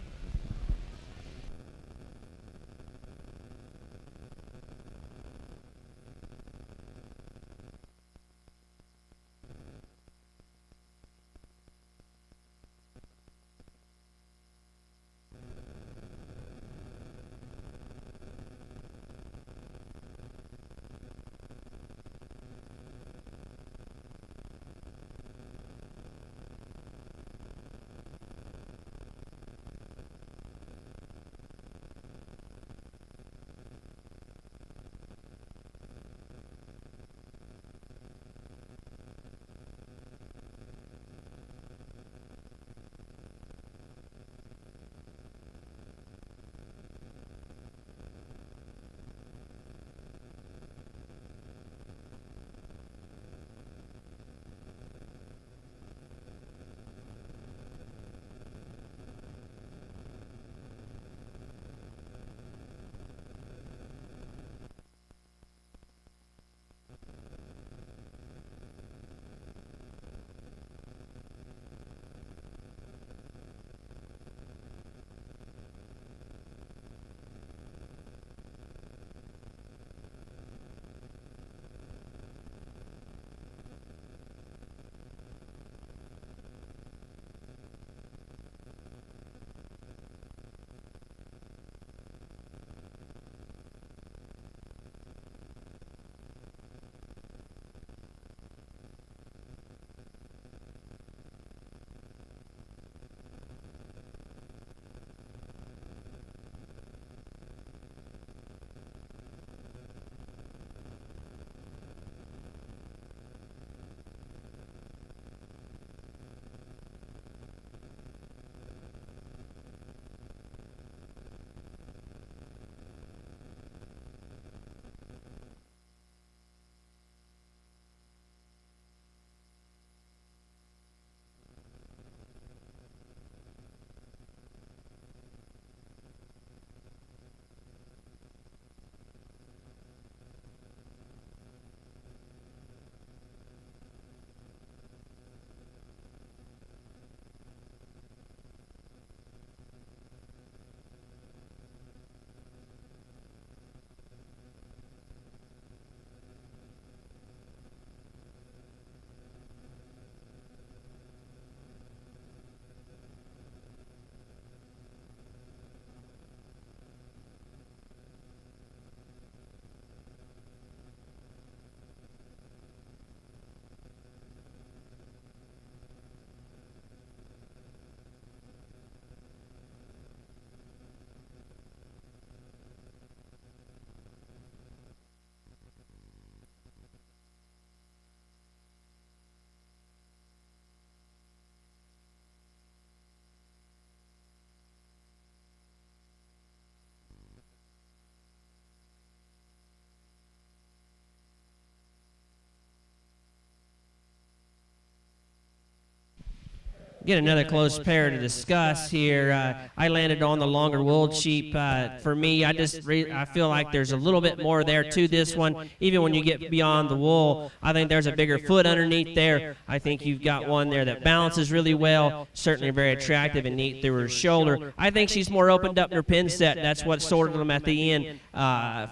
Again, another close pair to discuss here. I landed on the longer wooled sheep. For me, I feel like there's a little bit more there to this one. Even when you get beyond the wool, I think there's a bigger foot underneath there. I think you've got one there that balances really well, certainly very attractive and neat through her shoulder. I think she's more opened up in her pin set. That's what sorted them at the end.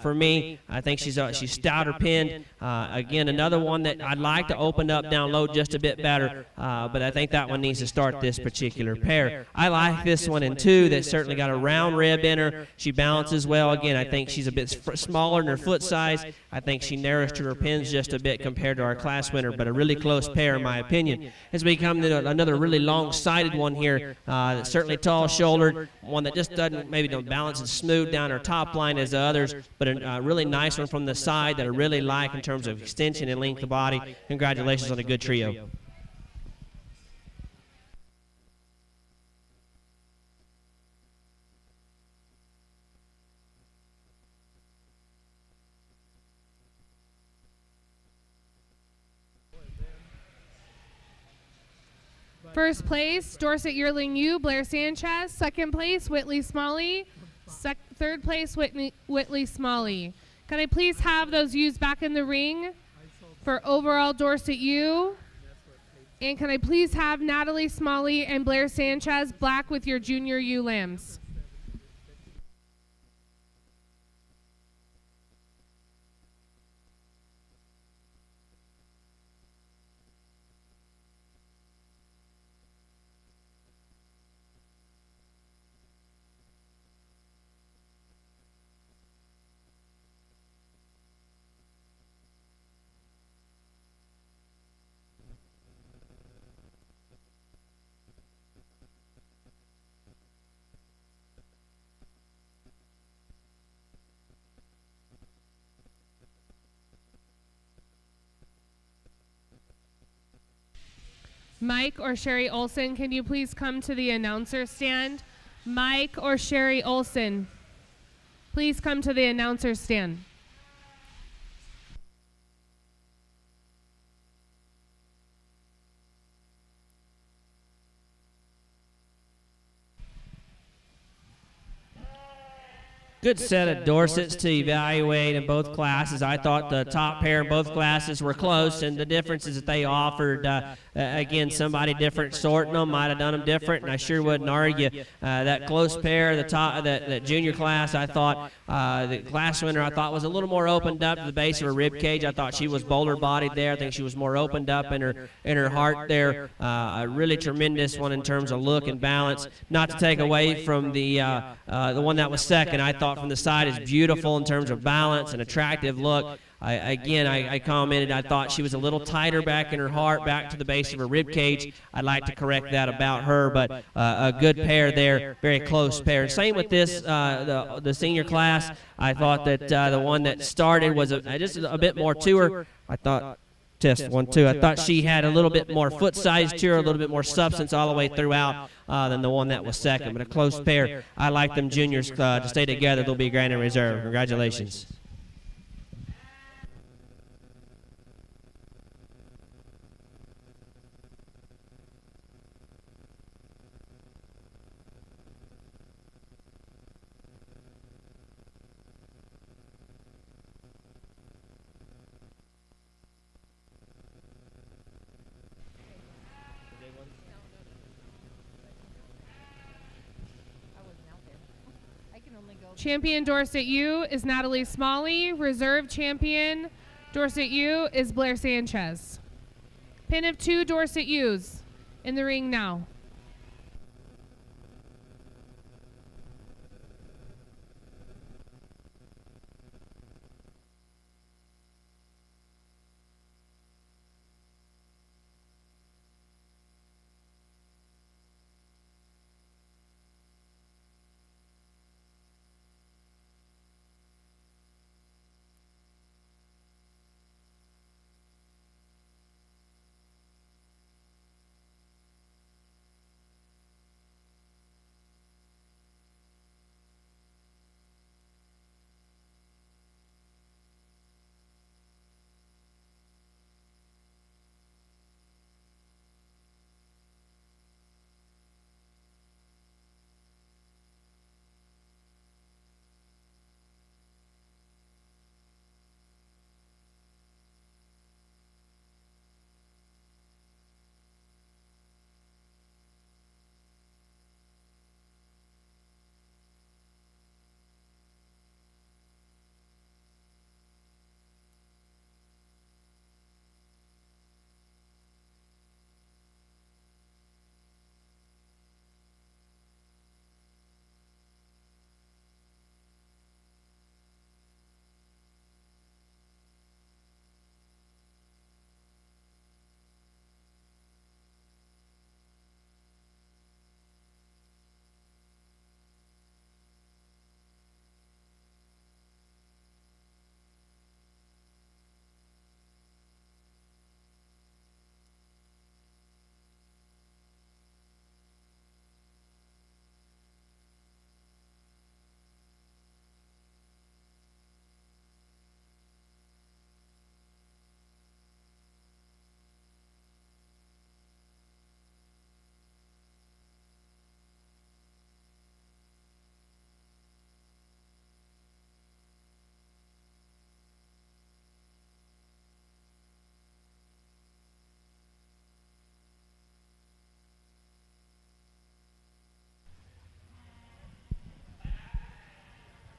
For me, I think she's stouter pinned. Again, another one that I'd like to open up down low just a bit better, but I think that one needs to start this particular pair. I like this one in 2. That's certainly got a round rib in her. She balances well. Again, I think she's a bit smaller in her foot size. I think she narrows to her pins just a bit compared to our class winner, but a really close pair in my opinion. As we come to another really long-sided one here, that's certainly tall-shouldered, one that just don't balance as smooth down her top line as the others, but a really nice one from the side that I really like in terms of extension and length of body. Congratulations on a good trio. First place, Dorset Yearling U, Blair Sanchez. Second place, Whitley Smalley. Third place, Whitley Smalley. Can I please have those U's back in the ring for overall Dorset U? And can I please have Natalie Smalley and Blair Sanchez black with your junior U lambs? Mike or Sherry Olson, can you please come to the announcer stand? Mike or Sherry Olson, please come to the announcer stand. Good set of Dorsets to evaluate in both classes. I thought the top pair in both classes were close, and the differences that they offered, again, somebody different sorting them might have done them different, and I sure wouldn't argue. That close pair, the top, that junior class, I thought, the class winner, I thought was a little more opened up to the base of her rib cage. I thought she was bolder bodied there. I think she was more opened up in her heart there. A really tremendous one in terms of look and balance. Not to take away from the one that was second. I thought from the side is beautiful in terms of balance and attractive look. I commented I thought she was a little tighter back in her heart, back to the base of her rib cage. I'd like to correct that about her, but a good pair there, very close pair. Same with this, the senior class. I thought that the one that started was just a bit more to her. I thought. Test 1, 2. I thought she had a little bit more foot size to her, a little bit more substance all the way throughout than the one that was second. But a close pair. I like them juniors to stay together. They'll be grand in reserve. Congratulations. Champion Dorset U is Natalie Smalley. Reserve champion Dorset U is Blair Sanchez. Pin of 2 Dorset U's in the ring now.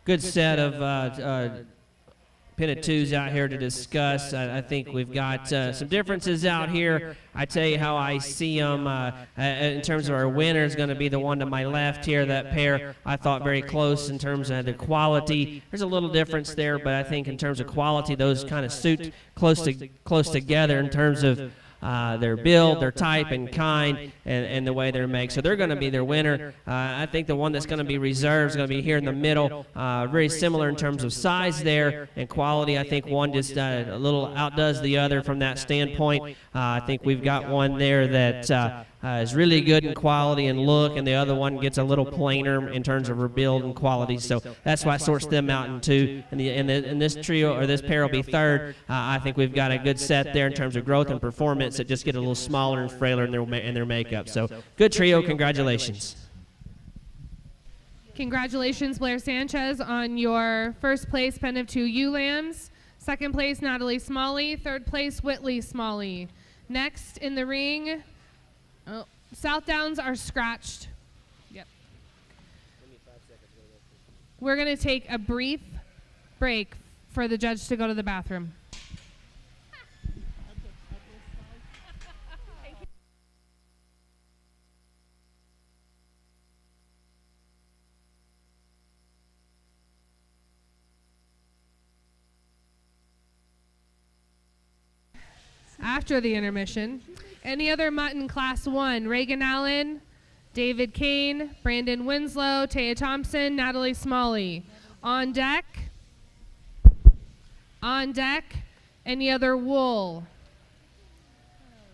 good set of Pennant twos out here to discuss. I think we've got some differences out here. I tell you how I see them in terms of our winner is going to be the one to my left here. That pair I thought very close in terms of the quality. There's a little difference there, but I think in terms of quality, those kind of suit close together in terms of their build, their type and kind, and the way they're made. So they're going to be their winner. I think the one that's going to be reserved is going to be here in the middle. Very similar in terms of size there and quality. I think one just a little outdoes the other from that standpoint. I think we've got one there that is really good in quality and look, and the other one gets a little plainer in terms of her build and quality. So that's why it sorts them out in two. And this trio or this pair will be third. I think we've got a good set there in terms of growth and performance that just get a little smaller and frailer in their makeup. So good trio. Congratulations. Congratulations, Blair Sanchez, on your first place pen of 2 ewe lambs. Second place, Natalie Smalley. Third place, Whitley Smalley. Next in the ring, South Downs are scratched. Yep. We're going to take a brief break for the judge to go to the bathroom. After the intermission, any other mutton Class 1, Reagan Allen, David Kane, Brandon Winslow, Taya Thompson, Natalie Smalley. On deck, any other wool,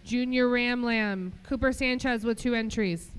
Junior Ram Lamb, Cooper Sanchez with 2 entries.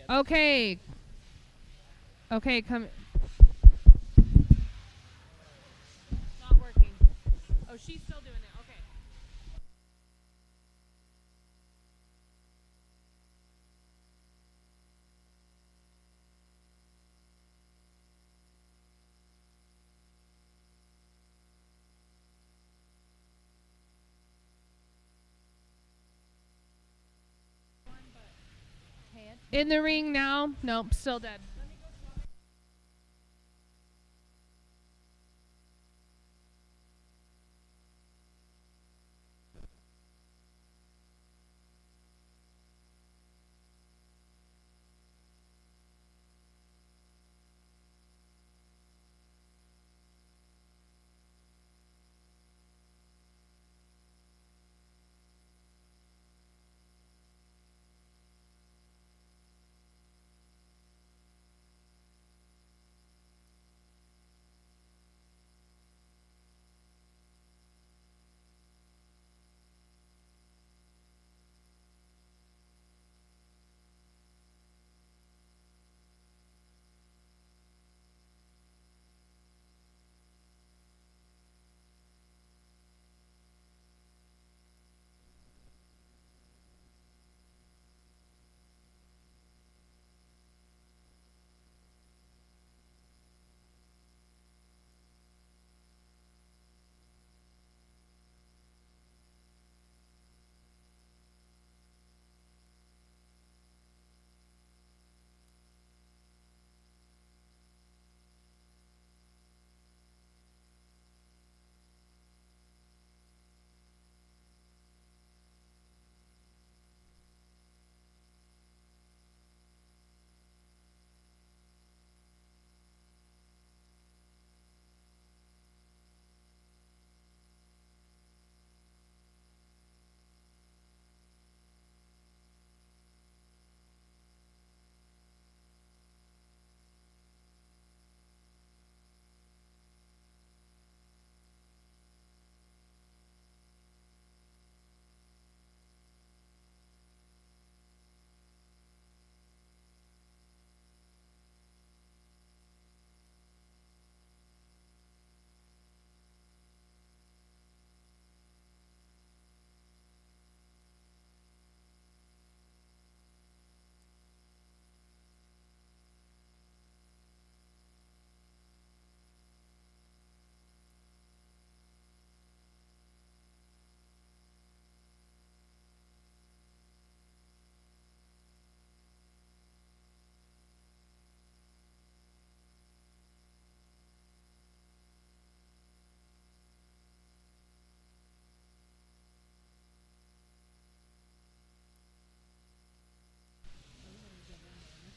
Okay. Okay, come. Not working. Oh, she's still doing it. Okay. In the ring now. Nope, still dead.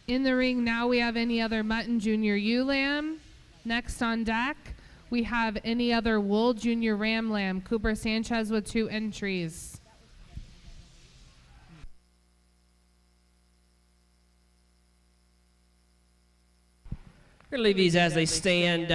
In the ring now we have Any Other Mutton Junior Ewe Lamb. Next on deck, we have Any Other Wool Junior Ram Lamb. Cooper Sanchez with 2 entries. We're going to leave these as they stand.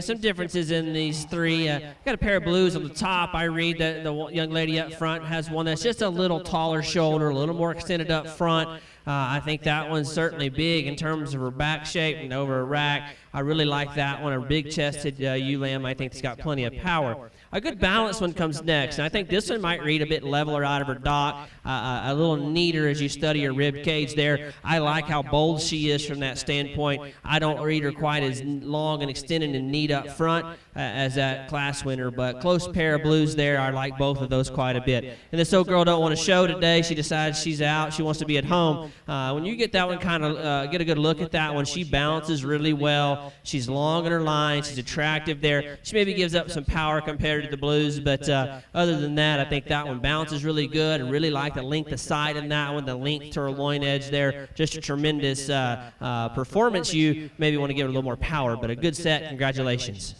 Some differences in these three. Got a pair of blues on the top. I read that the young lady up front has one that's just a little taller shoulder, a little more extended up front. I think that one's certainly big in terms of her back shape and over a rack. I really like that one. A big-chested ewe lamb. I think it's got plenty of power. A good balanced one comes next, and I think this one might read a bit leveler out of her dock, a little neater as you study her rib cage there. I like how bold she is from that standpoint. I don't read her quite as long and extended and neat up front as that class winner, but close pair of blues there. I like both of those quite a bit. And this old girl don't want to show today. She decides she's out. She wants to be at home. When you get that one, kind of get a good look at that one. She balances really well. She's long in her line. She's attractive there. She maybe gives up some power compared to the blues, but other than that, I think that one balances really good. I really like the length of side in that one, the length to her loin edge there. Just a tremendous performance. You maybe want to give it a little more power, but a good set. Congratulations.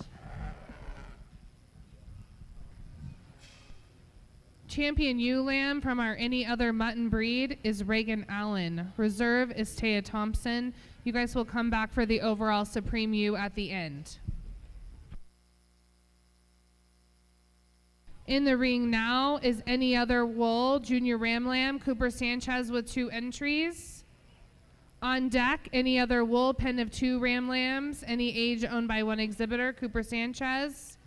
Champion ewe lamb from our Any Other Mutton breed is Reagan Allen. Reserve is Taya Thompson. You guys will come back for the overall Supreme ewe at the end. In the ring now is Any Other Wool Junior Ram Lamb. Cooper Sanchez with 2 entries. On deck, any other wool, pen of 2 ram lambs, any age owned by 1 exhibitor, Cooper Sanchez.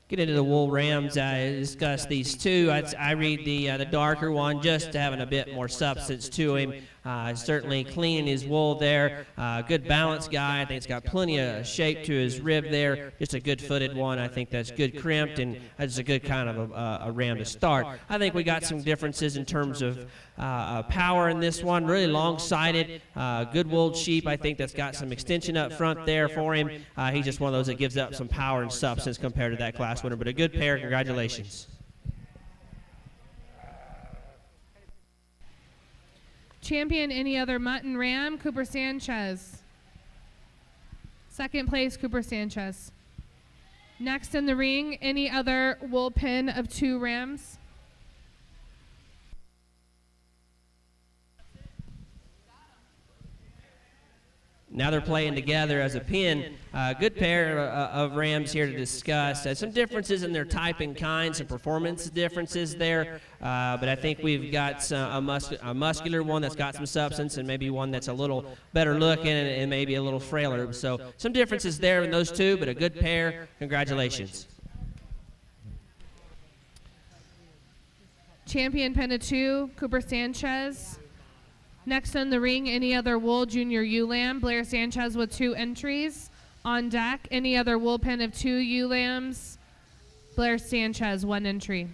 Get into the wool rams. I discussed these two. I read the darker one just having a bit more substance to him. Certainly cleaning his wool there. Good balanced guy. I think it's got plenty of shape to his rib there. Just a good-footed one. I think that's good crimped, and that's a good kind of a ram to start. I think we got some differences in terms of power in this one. Really long-sided, good wooled sheep. I think that's got some extension up front there for him. He's just one of those that gives up some power and substance compared to that class winner. But a good pair. Congratulations. Champion, any other mutton ram, Cooper Sanchez. Second place, Cooper Sanchez. Next in the ring, any other wool pen of 2 rams. Now they're playing together as a pin. Good pair of rams here to discuss. Some differences in their type and kind, some performance differences there. But I think we've got a muscular one that's got some substance, and maybe one that's a little better looking and maybe a little frailer. So some differences there in those two, but a good pair. Congratulations. Champion pen of 2, Cooper Sanchez. Next in the ring, any other wool junior ewe lamb, Blair Sanchez with 2 entries. On deck, any other wool pen of 2 ewe lambs, Blair Sanchez, 1 entry.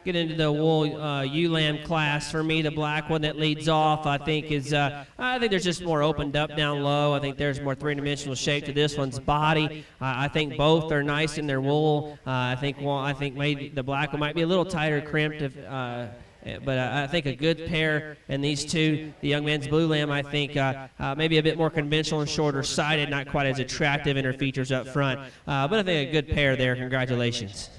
Get into the wool ewe-lamb class. For me, the black one that leads off, I think I think there's just more opened up down low. I think there's more three-dimensional shape to this one's body. I think both are nice in their wool. I think maybe the black one might be a little tighter crimped but I think a good pair, and these two, the young man's blue lamb, I think maybe a bit more conventional and shorter sided, not quite as attractive in her features up front. But I think a good pair there. Congratulations.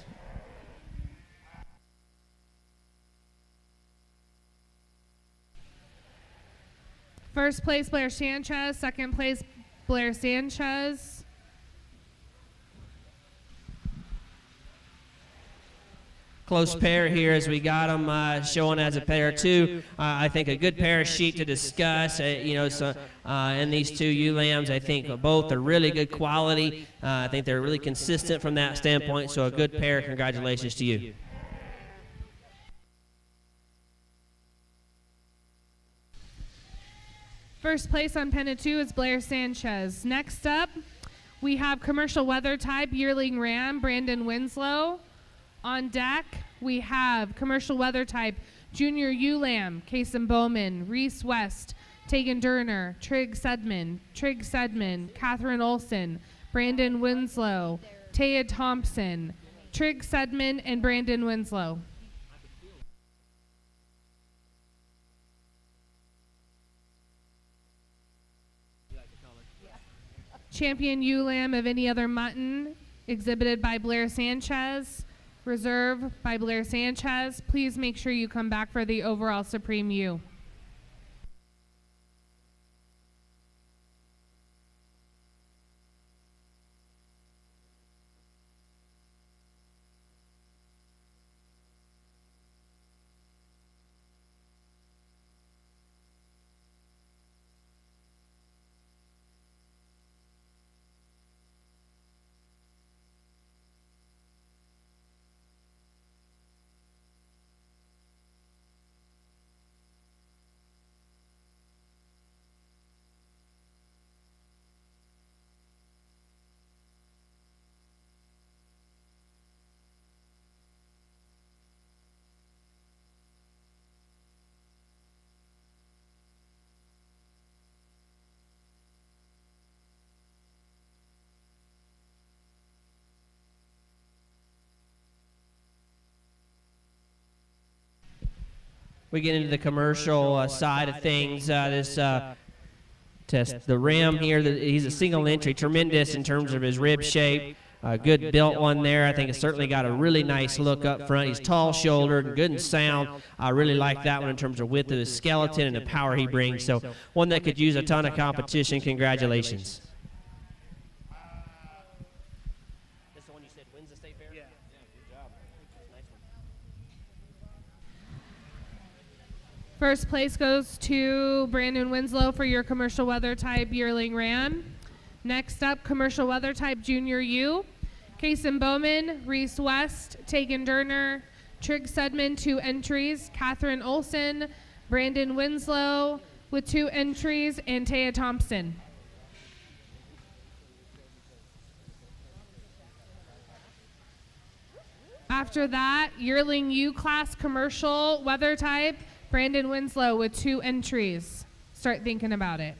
First place, Blair Sanchez. Second place, Blair Sanchez. Close pair here as we got them showing as a pair too. I think a good pair sheet to discuss. And these two ewe lambs, I think both are really good quality. I think they're really consistent from that standpoint. So a good pair. Congratulations to you. First place on pennant 2 is Blair Sanchez. Next up, we have commercial weather type yearling ram Brandon Winslow. On deck, we have commercial weather type junior ewe lamb Kason Bowman, Reese West, Tegan Durner, Trigg Sedman, Catherine Olson, Brandon Winslow, Taya Thompson, Trigg Sedman, and Brandon Winslow. Champion ewe lamb of any other mutton, exhibited by Blair Sanchez. Reserve by Blair Sanchez. Please make sure you come back for the overall Supreme ewe. We get into the commercial side of things. This test the ram here. He's a single entry, tremendous in terms of his rib shape. Good built one there. I think it's certainly got a really nice look up front. He's tall-shouldered and good and sound. I really like that one in terms of width of his skeleton and the power he brings. So one that could use a ton of competition. Congratulations. This the one you said wins the state fair? Yeah. Good job. Nice one. First place goes to Brandon Winslow for your commercial weather type yearling ram. Next up, commercial weather type junior ewe. Kason Bowman, Reese West, Tegan Durner, Trigg Sedman, 2 entries. Catherine Olson, Brandon Winslow with 2 entries, and Taya Thompson. After that, yearling ewe class commercial weather type, Brandon Winslow with 2 entries. Start thinking about it.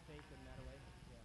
face them that way. Yeah.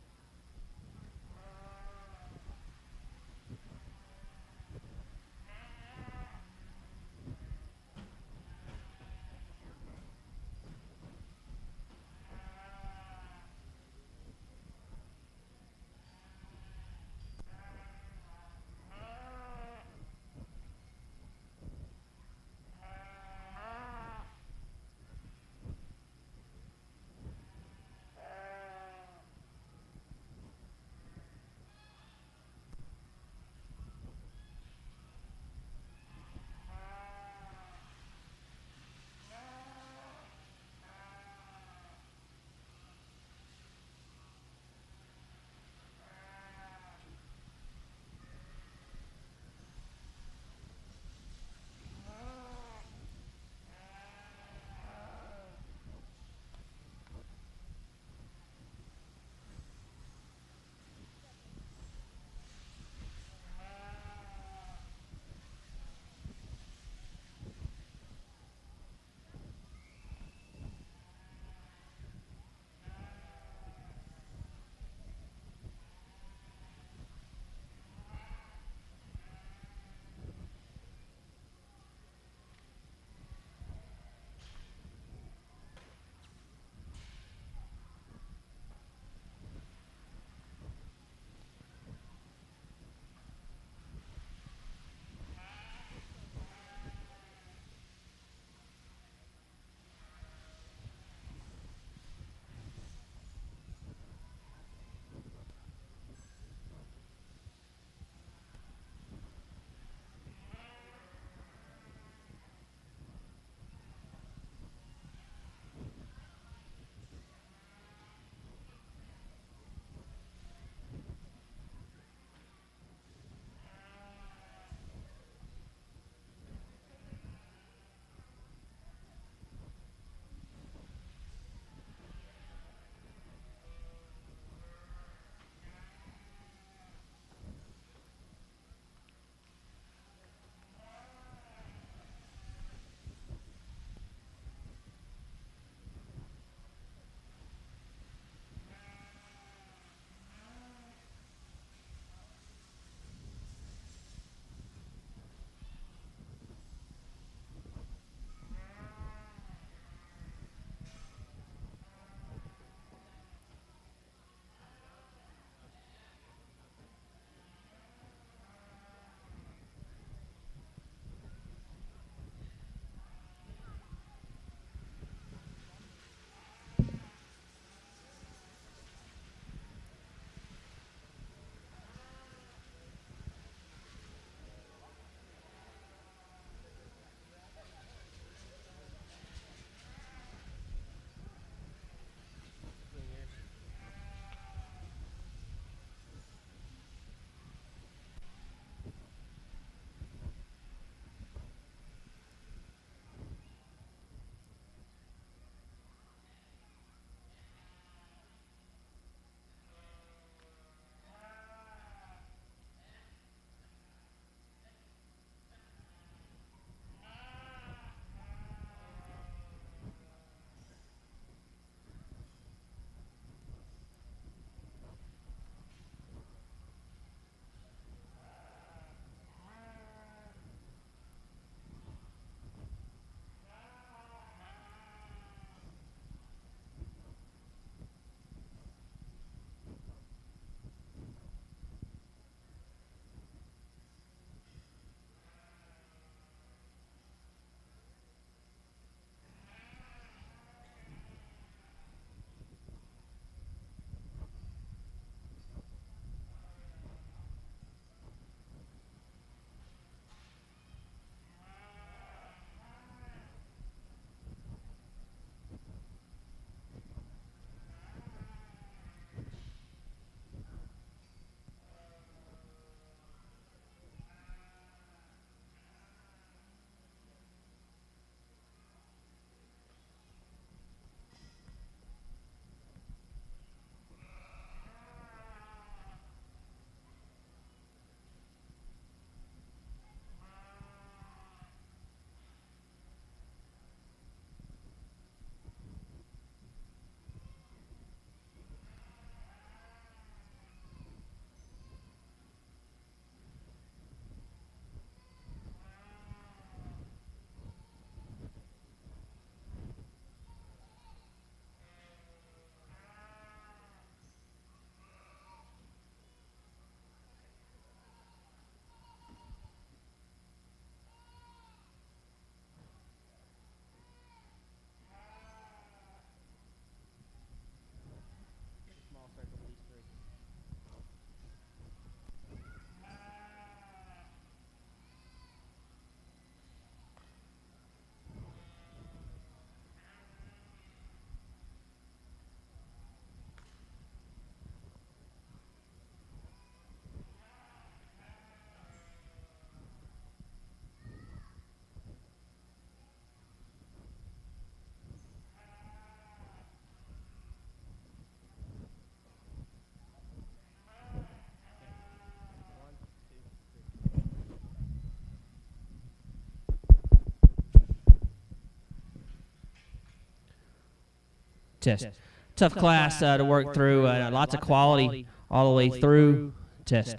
Test. Tough class to work through. Lots of quality all the way through. Test.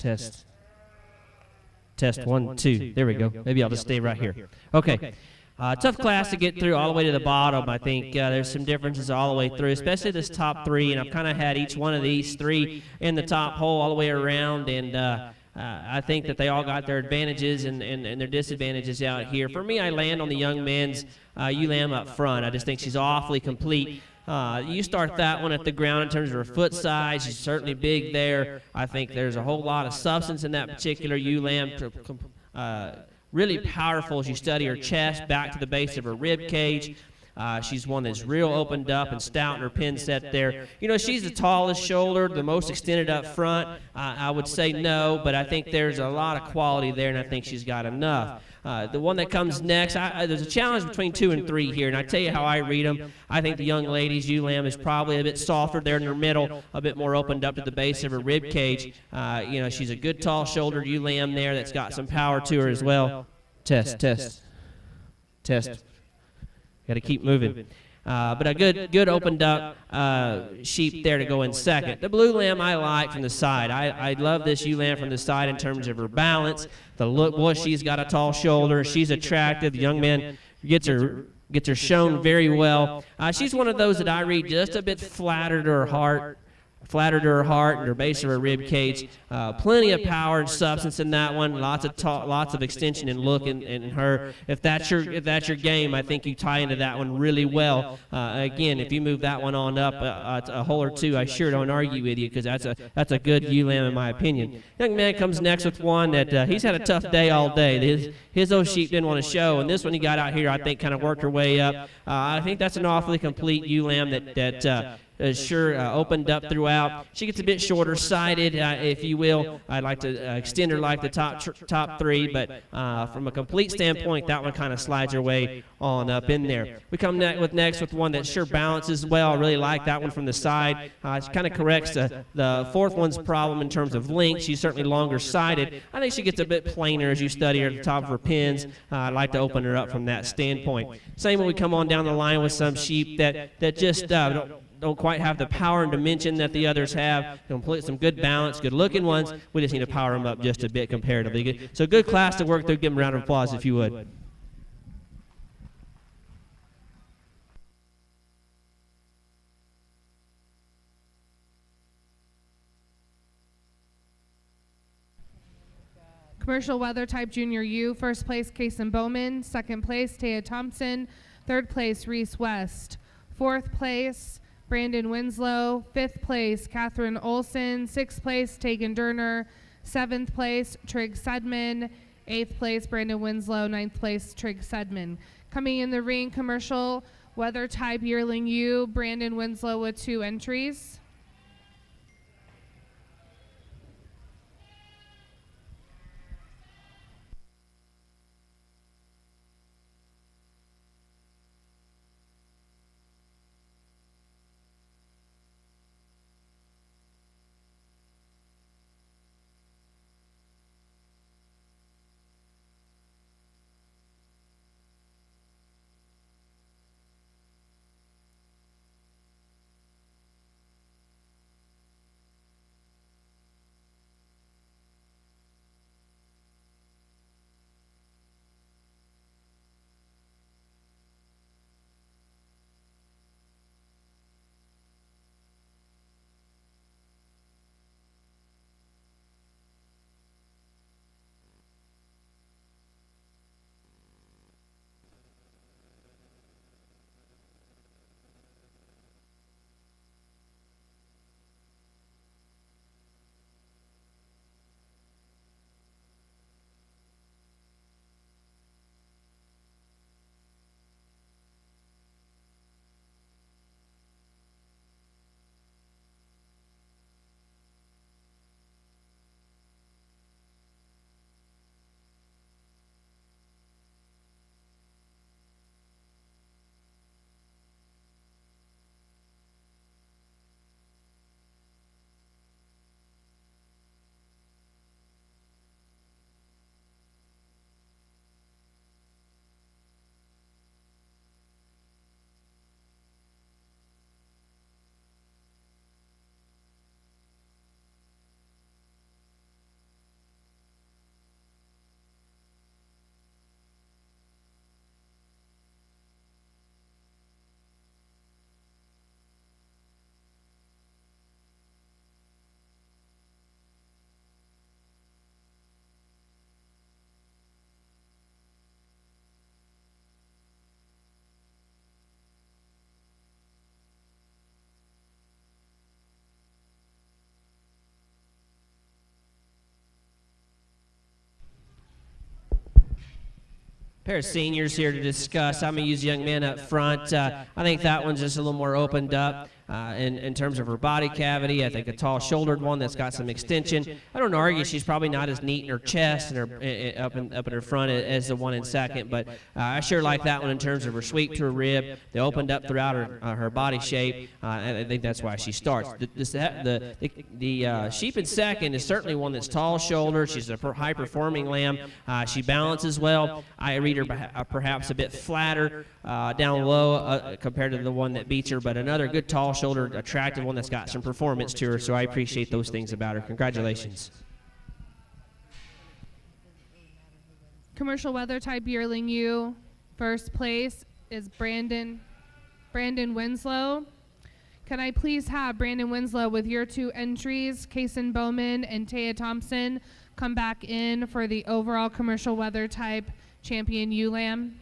Test 1, 2. There we go. Maybe I'll just stay right here. Okay. Tough class to get through all the way to the bottom. I think there's some differences all the way through, especially this top 3. And I've kind of had each one of these 3 in the top hole all the way around. And I think that they all got their advantages and their disadvantages out here. For me, I land on the young men's ULAM up front. I just think she's awfully complete. You start that one at the ground in terms of her foot size. She's certainly big there. I think there's a whole lot of substance in that particular ULAM. Really powerful as you study her chest back to the base of her rib cage. She's one that's real opened up and stout in her pin set there. You know, she's the tallest shoulder, the most extended up front. I would say no, but I think there's a lot of quality there, and I think she's got enough. The one that comes next, there's a challenge between 2 and 3 here, and I tell you how I read them. I think the young lady's ULAM is probably a bit softer there in her middle, a bit more opened up to the base of her rib cage. You know, she's a good tall shouldered ULAM there that's got some power to her as well. Test. Got to keep moving. But a good opened up sheep there to go in second. The blue lamb I like from the side. I love this ewe lamb from the side in terms of her balance. The look, boy, she's got a tall shoulder. She's attractive. The young man gets her shown very well. She's one of those that I read just a bit flatter to her heart. Flatter to her heart and her base of her rib cage. Plenty of power and substance in that one. Lots of extension and look in her. If that's your game, I think you tie into that one really well. Again, if you move that one on up a hole or two, I sure don't argue with you because that's a good ewe lamb in my opinion. Young man comes next with one that he's had a tough day all day. His old sheep didn't want to show, and this one he got out here I think kind of worked her way up. I think that's an awfully complete ewe lamb that sure opened up throughout. She gets a bit shorter sided, if you will. I'd like to extend her like the top 3, but from a complete standpoint, that one kind of slides her way on up in there. We come next with one that sure balances well. I really like that one from the side. She kind of corrects the fourth one's problem in terms of length. She's certainly longer sided. I think she gets a bit plainer as you study her at the top of her pins. I'd like to open her up from that standpoint. Same when we come on down the line with some sheep that just don't quite have the power and dimension that the others have. Some good balance, good looking ones. We just need to power them up just a bit comparatively. Good. So good class to work through. Give them a round of applause if you would. Commercial Weather Type Junior U, first place, Kason Bowman. Second place, Taya Thompson. Third place, Reese West. Fourth place, Brandon Winslow. Fifth place, Catherine Olson. Sixth place, Tegan Durner. Seventh place, Trig Sedman. Eighth place, Brandon Winslow. Ninth place, Trig Sedman. Coming in the ring, Commercial Weather Type Yearling U, Brandon Winslow with 2 entries. pair of seniors here to discuss. I'm going to use young men up front. I think that one's just a little more opened up in terms of her body cavity. I think a tall-shouldered one that's got some extension. I don't argue she's probably not as neat in her chest and her up in her front as the one in second, but I sure like that one in terms of her sweep to her rib. They opened up throughout her body shape, and I think that's why she starts. The sheep in second is certainly one that's tall-shouldered. She's a high-performing lamb. She balances well. I read her perhaps a bit flatter down low compared to the one that beats her, but another good tall-shouldered, attractive one that's got some performance to her, so I appreciate those things about her. Congratulations. Commercial weather type yearling ewe. First place is Brandon Winslow. Can I please have Brandon Winslow with your 2 entries, Kason Bowman and Taya Thompson, come back in for the overall commercial weather type champion ewe lamb?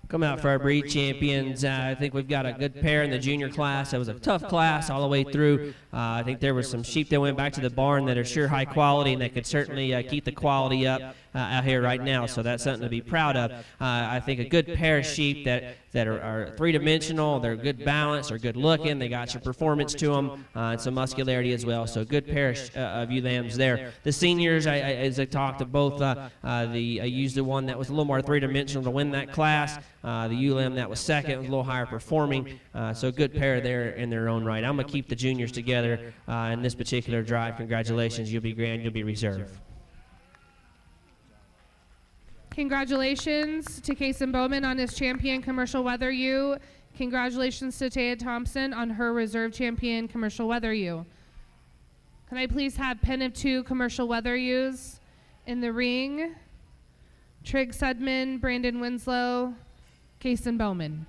Come out for our breed champions. I think we've got a good pair in the junior class. It was a tough class all the way through. I think there were some sheep that went back to the barn that are sure high quality, and they could certainly keep the quality up out here right now, so that's something to be proud of. I think a good pair of sheep that are three-dimensional, they're good balance, they're good looking, they got some performance to them, and some muscularity as well, so good pair of ewe lambs there. The seniors, as I talked to both, I used the one that was a little more three-dimensional to win that class. The ewe lamb that was second was a little higher performing, so a good pair there in their own right. I'm going to keep the juniors together in this particular drive. Congratulations, you'll be grand, you'll be reserve. Congratulations to Kason Bowman on his champion commercial weather ewe. Congratulations to Taya Thompson on her reserve champion commercial weather ewe. Can I please have pen of 2 commercial weather ewes in the ring? Trig Sudman, Brandon Winslow, Kason Bowman.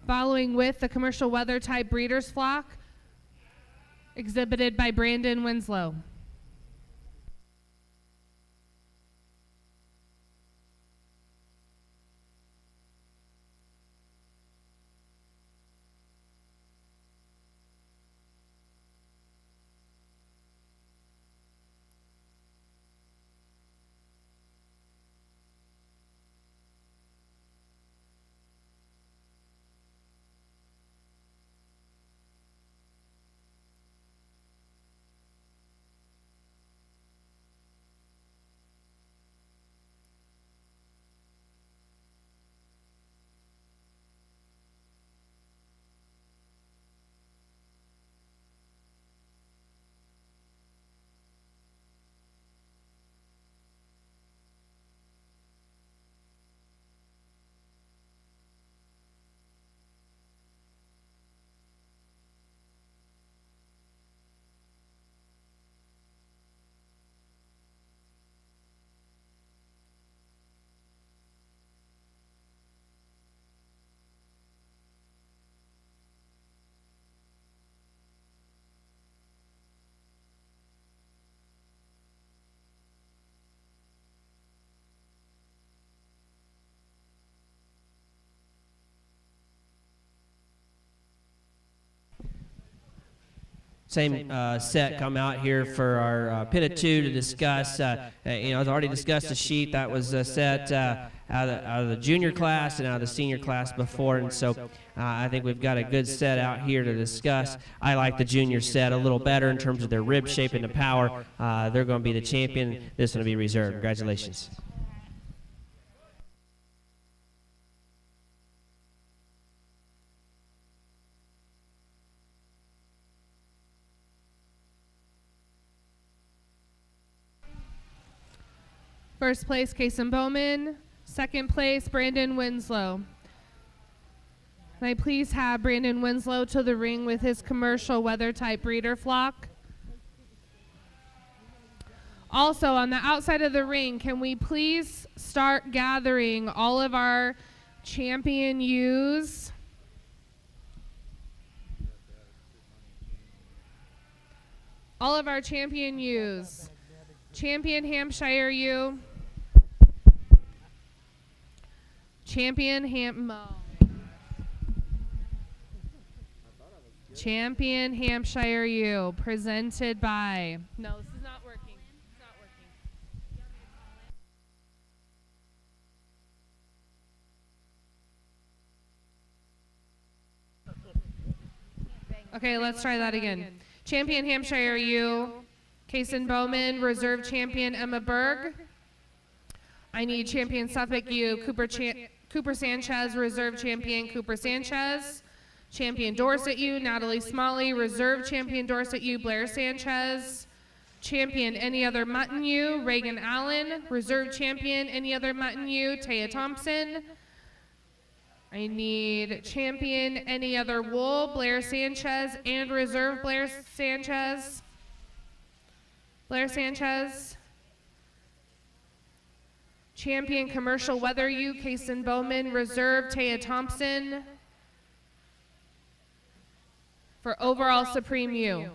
Following with the commercial weather type breeder's flock, exhibited by Brandon Winslow. Same set come out here for our pin of 2 to discuss. I've already discussed the sheep. That was set out of the junior class and out of the senior class before, and so I think we've got a good set out here to discuss. I like the junior set a little better in terms of their rib shape and the power. They're going to be the champion. This is going to be reserved. Congratulations. First place, Kason Bowman. Second place, Brandon Winslow. Can I please have Brandon Winslow to the ring with his commercial weather-type breeder flock? Also, on the outside of the ring, can we please start gathering all of our champion ewes? All of our champion ewes. Champion Hampshire ewe. Champion Champion Hampshire ewe, presented by. No, this is not working. It's not working. Okay, let's try that again. Champion Hampshire ewe, Kason Bowman, reserve champion Emma Berg. I need champion Suffolk ewe, Cooper Sanchez, reserve champion Cooper Sanchez. Champion Dorset ewe, Natalie Smalley, reserve champion Dorset ewe, Blair Sanchez. Champion Any Other Mutton ewe, Reagan Allen. Reserve champion Any Other Mutton ewe, Taya Thompson. I need champion Any Other Wool, Blair Sanchez, and reserve Blair Sanchez. Blair Sanchez. Champion Commercial Weather ewe, Kason Bowman, reserve Taya Thompson. For overall Supreme ewe.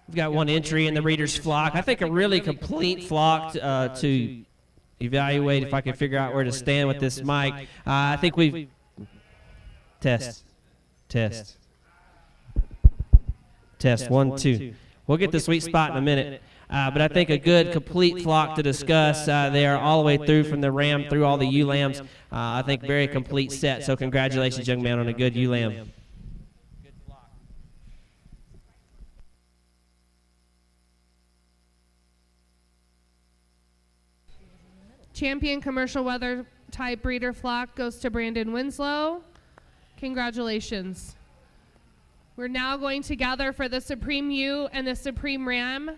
We've got one entry in the Reader's flock. I think a really complete flock to evaluate if I can figure out where to stand with this mic. I think we've... Test. 1, 2. We'll get the sweet spot in a minute. But I think a good complete flock to discuss there all the way through from the ram through all the ewe lambs. I think very complete set. So congratulations, young man, on a good ewe lamb. Champion Commercial Weather Type Breeder Flock goes to Brandon Winslow. Congratulations. We're now going to gather for the Supreme ewe and the Supreme Ram.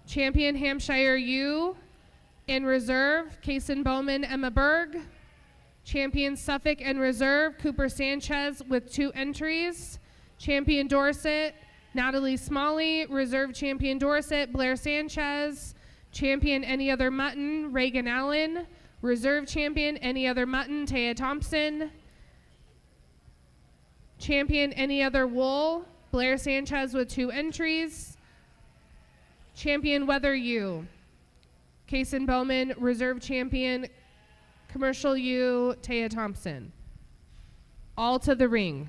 Champion Hampshire ewe in reserve, Kason Bowman, Emma Berg. Champion Suffolk in reserve, Cooper Sanchez with 2 entries. Champion Dorset, Natalie Smalley. Reserve Champion Dorset, Blair Sanchez. Champion Any Other Mutton, Reagan Allen. Reserve champion Any Other Mutton, Taya Thompson. Champion Any Other Wool, Blair Sanchez with 2 entries. Champion Weather ewe, Kason Bowman. Reserve champion Commercial ewe, Taya Thompson. All to the ring.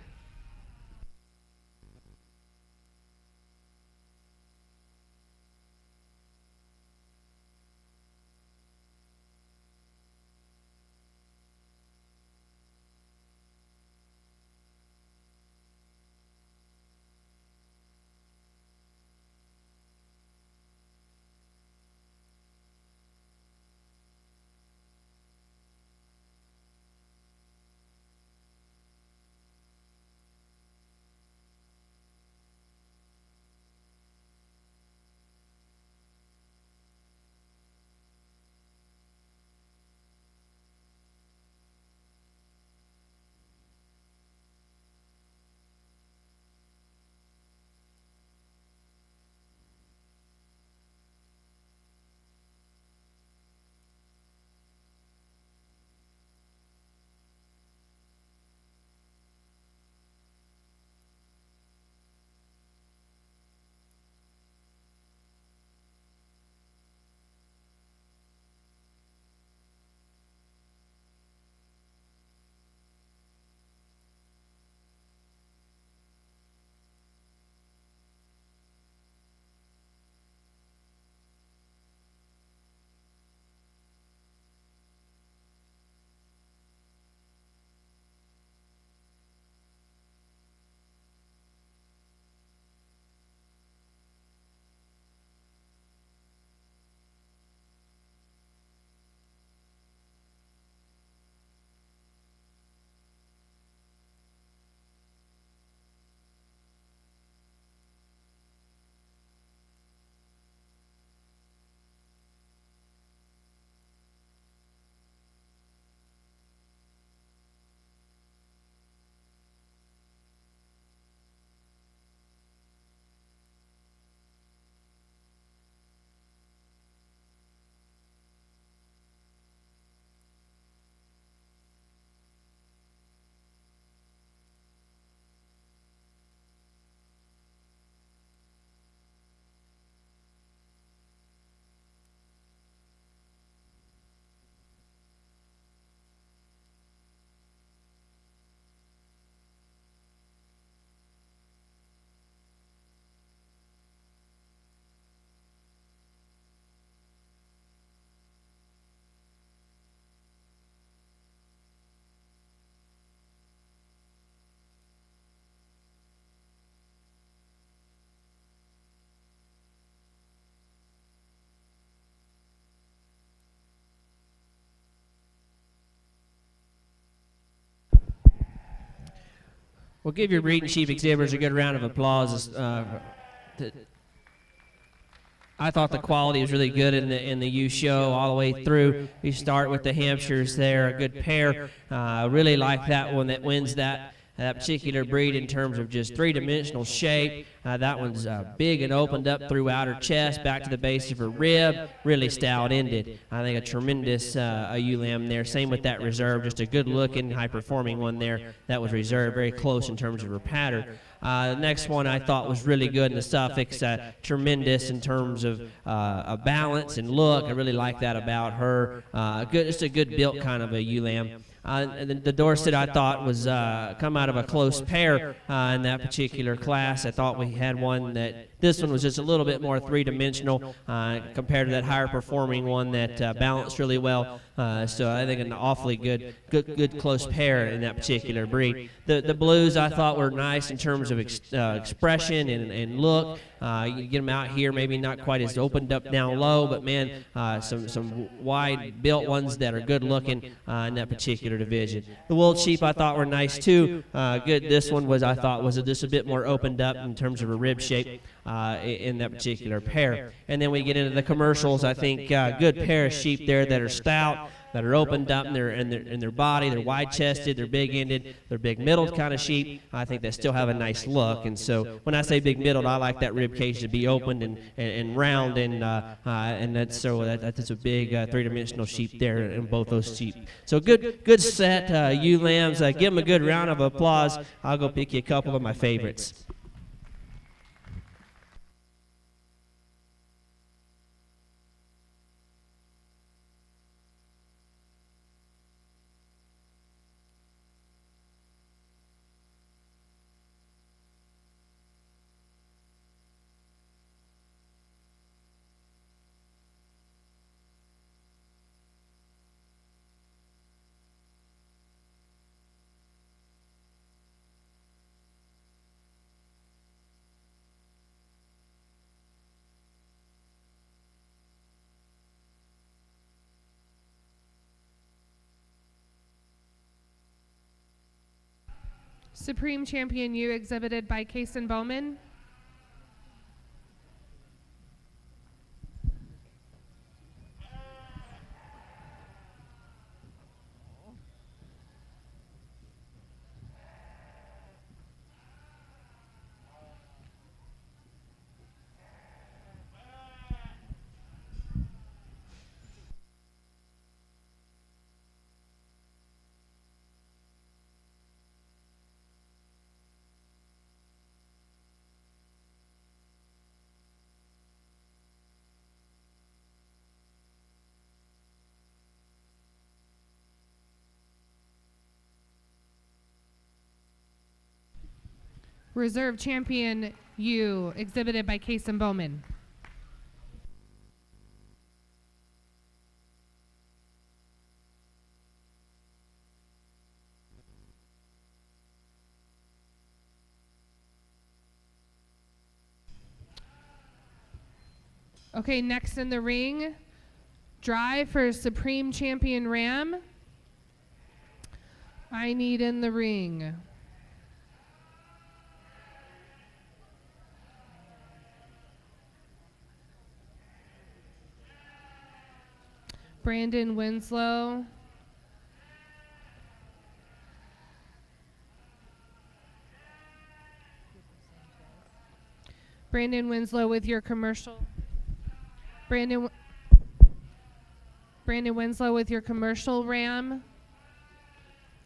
Well, give your breeding sheep exhibitors a good round of applause. I thought the quality was really good in the U show all the way through. You start with the Hampshires there, a good pair. Really like that one that wins that particular breed in terms of just three-dimensional shape. That one's big and opened up throughout her chest, back to the base of her rib, really stout-ended. I think a tremendous ewe lamb there. Same with that reserve, just a good-looking, high-performing one there. That was reserved, very close in terms of her pattern. The next one I thought was really good in the Suffolk, tremendous in terms of balance and look. I really like that about her. Just a good built kind of a ewe lamb. The Dorset I thought was come out of a close pair in that particular class. I thought we had one this one was just a little bit more three-dimensional compared to that higher performing one that balanced really well. So I think an awfully good close pair in that particular breed. The blues I thought were nice in terms of expression and look. You get them out here, maybe not quite as opened up down low, but man, some wide built ones that are good looking in that particular division. The wool sheep I thought were nice too. Good. This one I thought was just a bit more opened up in terms of a rib shape in that particular pair. And then we get into the commercials. I think good pair of sheep there that are stout, that are opened up in their body. They're wide-chested, they're big-ended, they're big-middled kind of sheep. I think they still have a nice look. And so when I say big-middled, I like that rib cage to be opened and round, and that's a big three-dimensional sheep there in both those sheep. So good set, ewe lambs. Give them a good round of applause. I'll go pick you a couple of my favorites. Supreme Champion U exhibited by Kason Bowman. Reserve Champion U exhibited by Kason Bowman. Okay, next in the ring, drive for Supreme Champion Ram. I need in the ring Brandon Winslow, with your commercial. Brandon Winslow with your commercial ram.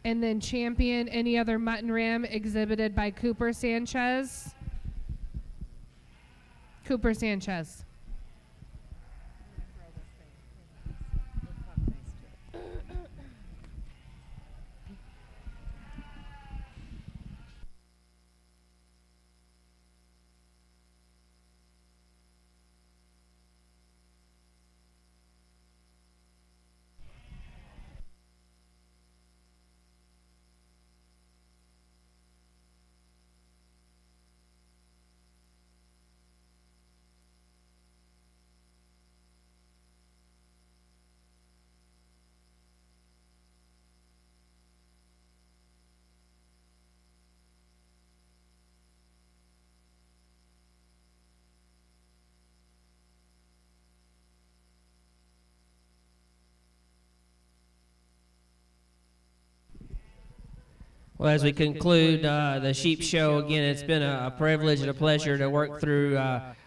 And then champion any other mutton ram exhibited by Cooper Sanchez. Well, as we conclude the sheep show, again, it's been a privilege and a pleasure to work through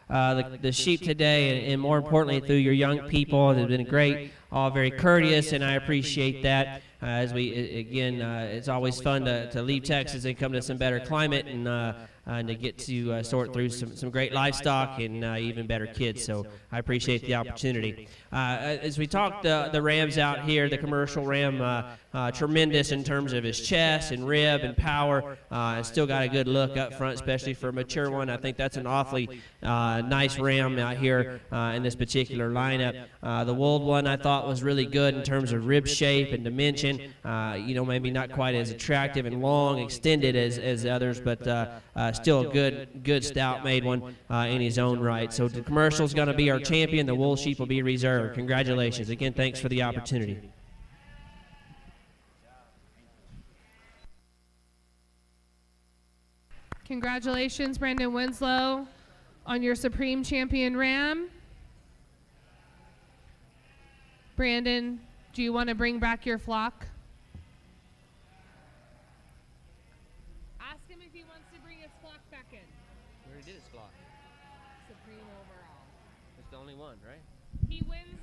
the sheep today, and more importantly, through your young people. They've been great, all very courteous, and I appreciate that. As we, again, it's always fun to leave Texas and come to some better climate and to get to sort through some great livestock and even better kids. So I appreciate the opportunity. As we talk the rams out here, the commercial ram, tremendous in terms of his chest and rib and power. Still got a good look up front, especially for a mature one. I think that's an awfully nice ram out here in this particular lineup. The wooled one I thought was really good in terms of rib shape and dimension. Maybe not quite as attractive and long, extended as others, but still a good stout made one in his own right. So the commercial's going to be our champion. The wool sheep will be reserved. Congratulations. Again, thanks for the opportunity. Congratulations, Brandon Winslow, on your Supreme Champion Ram. Brandon, do you want to bring back your flock? Ask him if he wants to bring his flock back in. We already did his flock. Supreme overall. It's the only one, right? He wins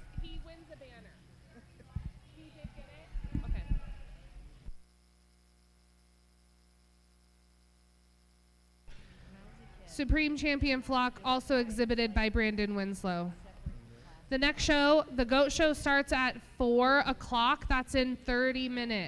a banner. He did get it? Okay. Supreme Champion flock also exhibited by Brandon Winslow. The next show, the goat show, starts at 4 o'clock. That's in 30 minutes.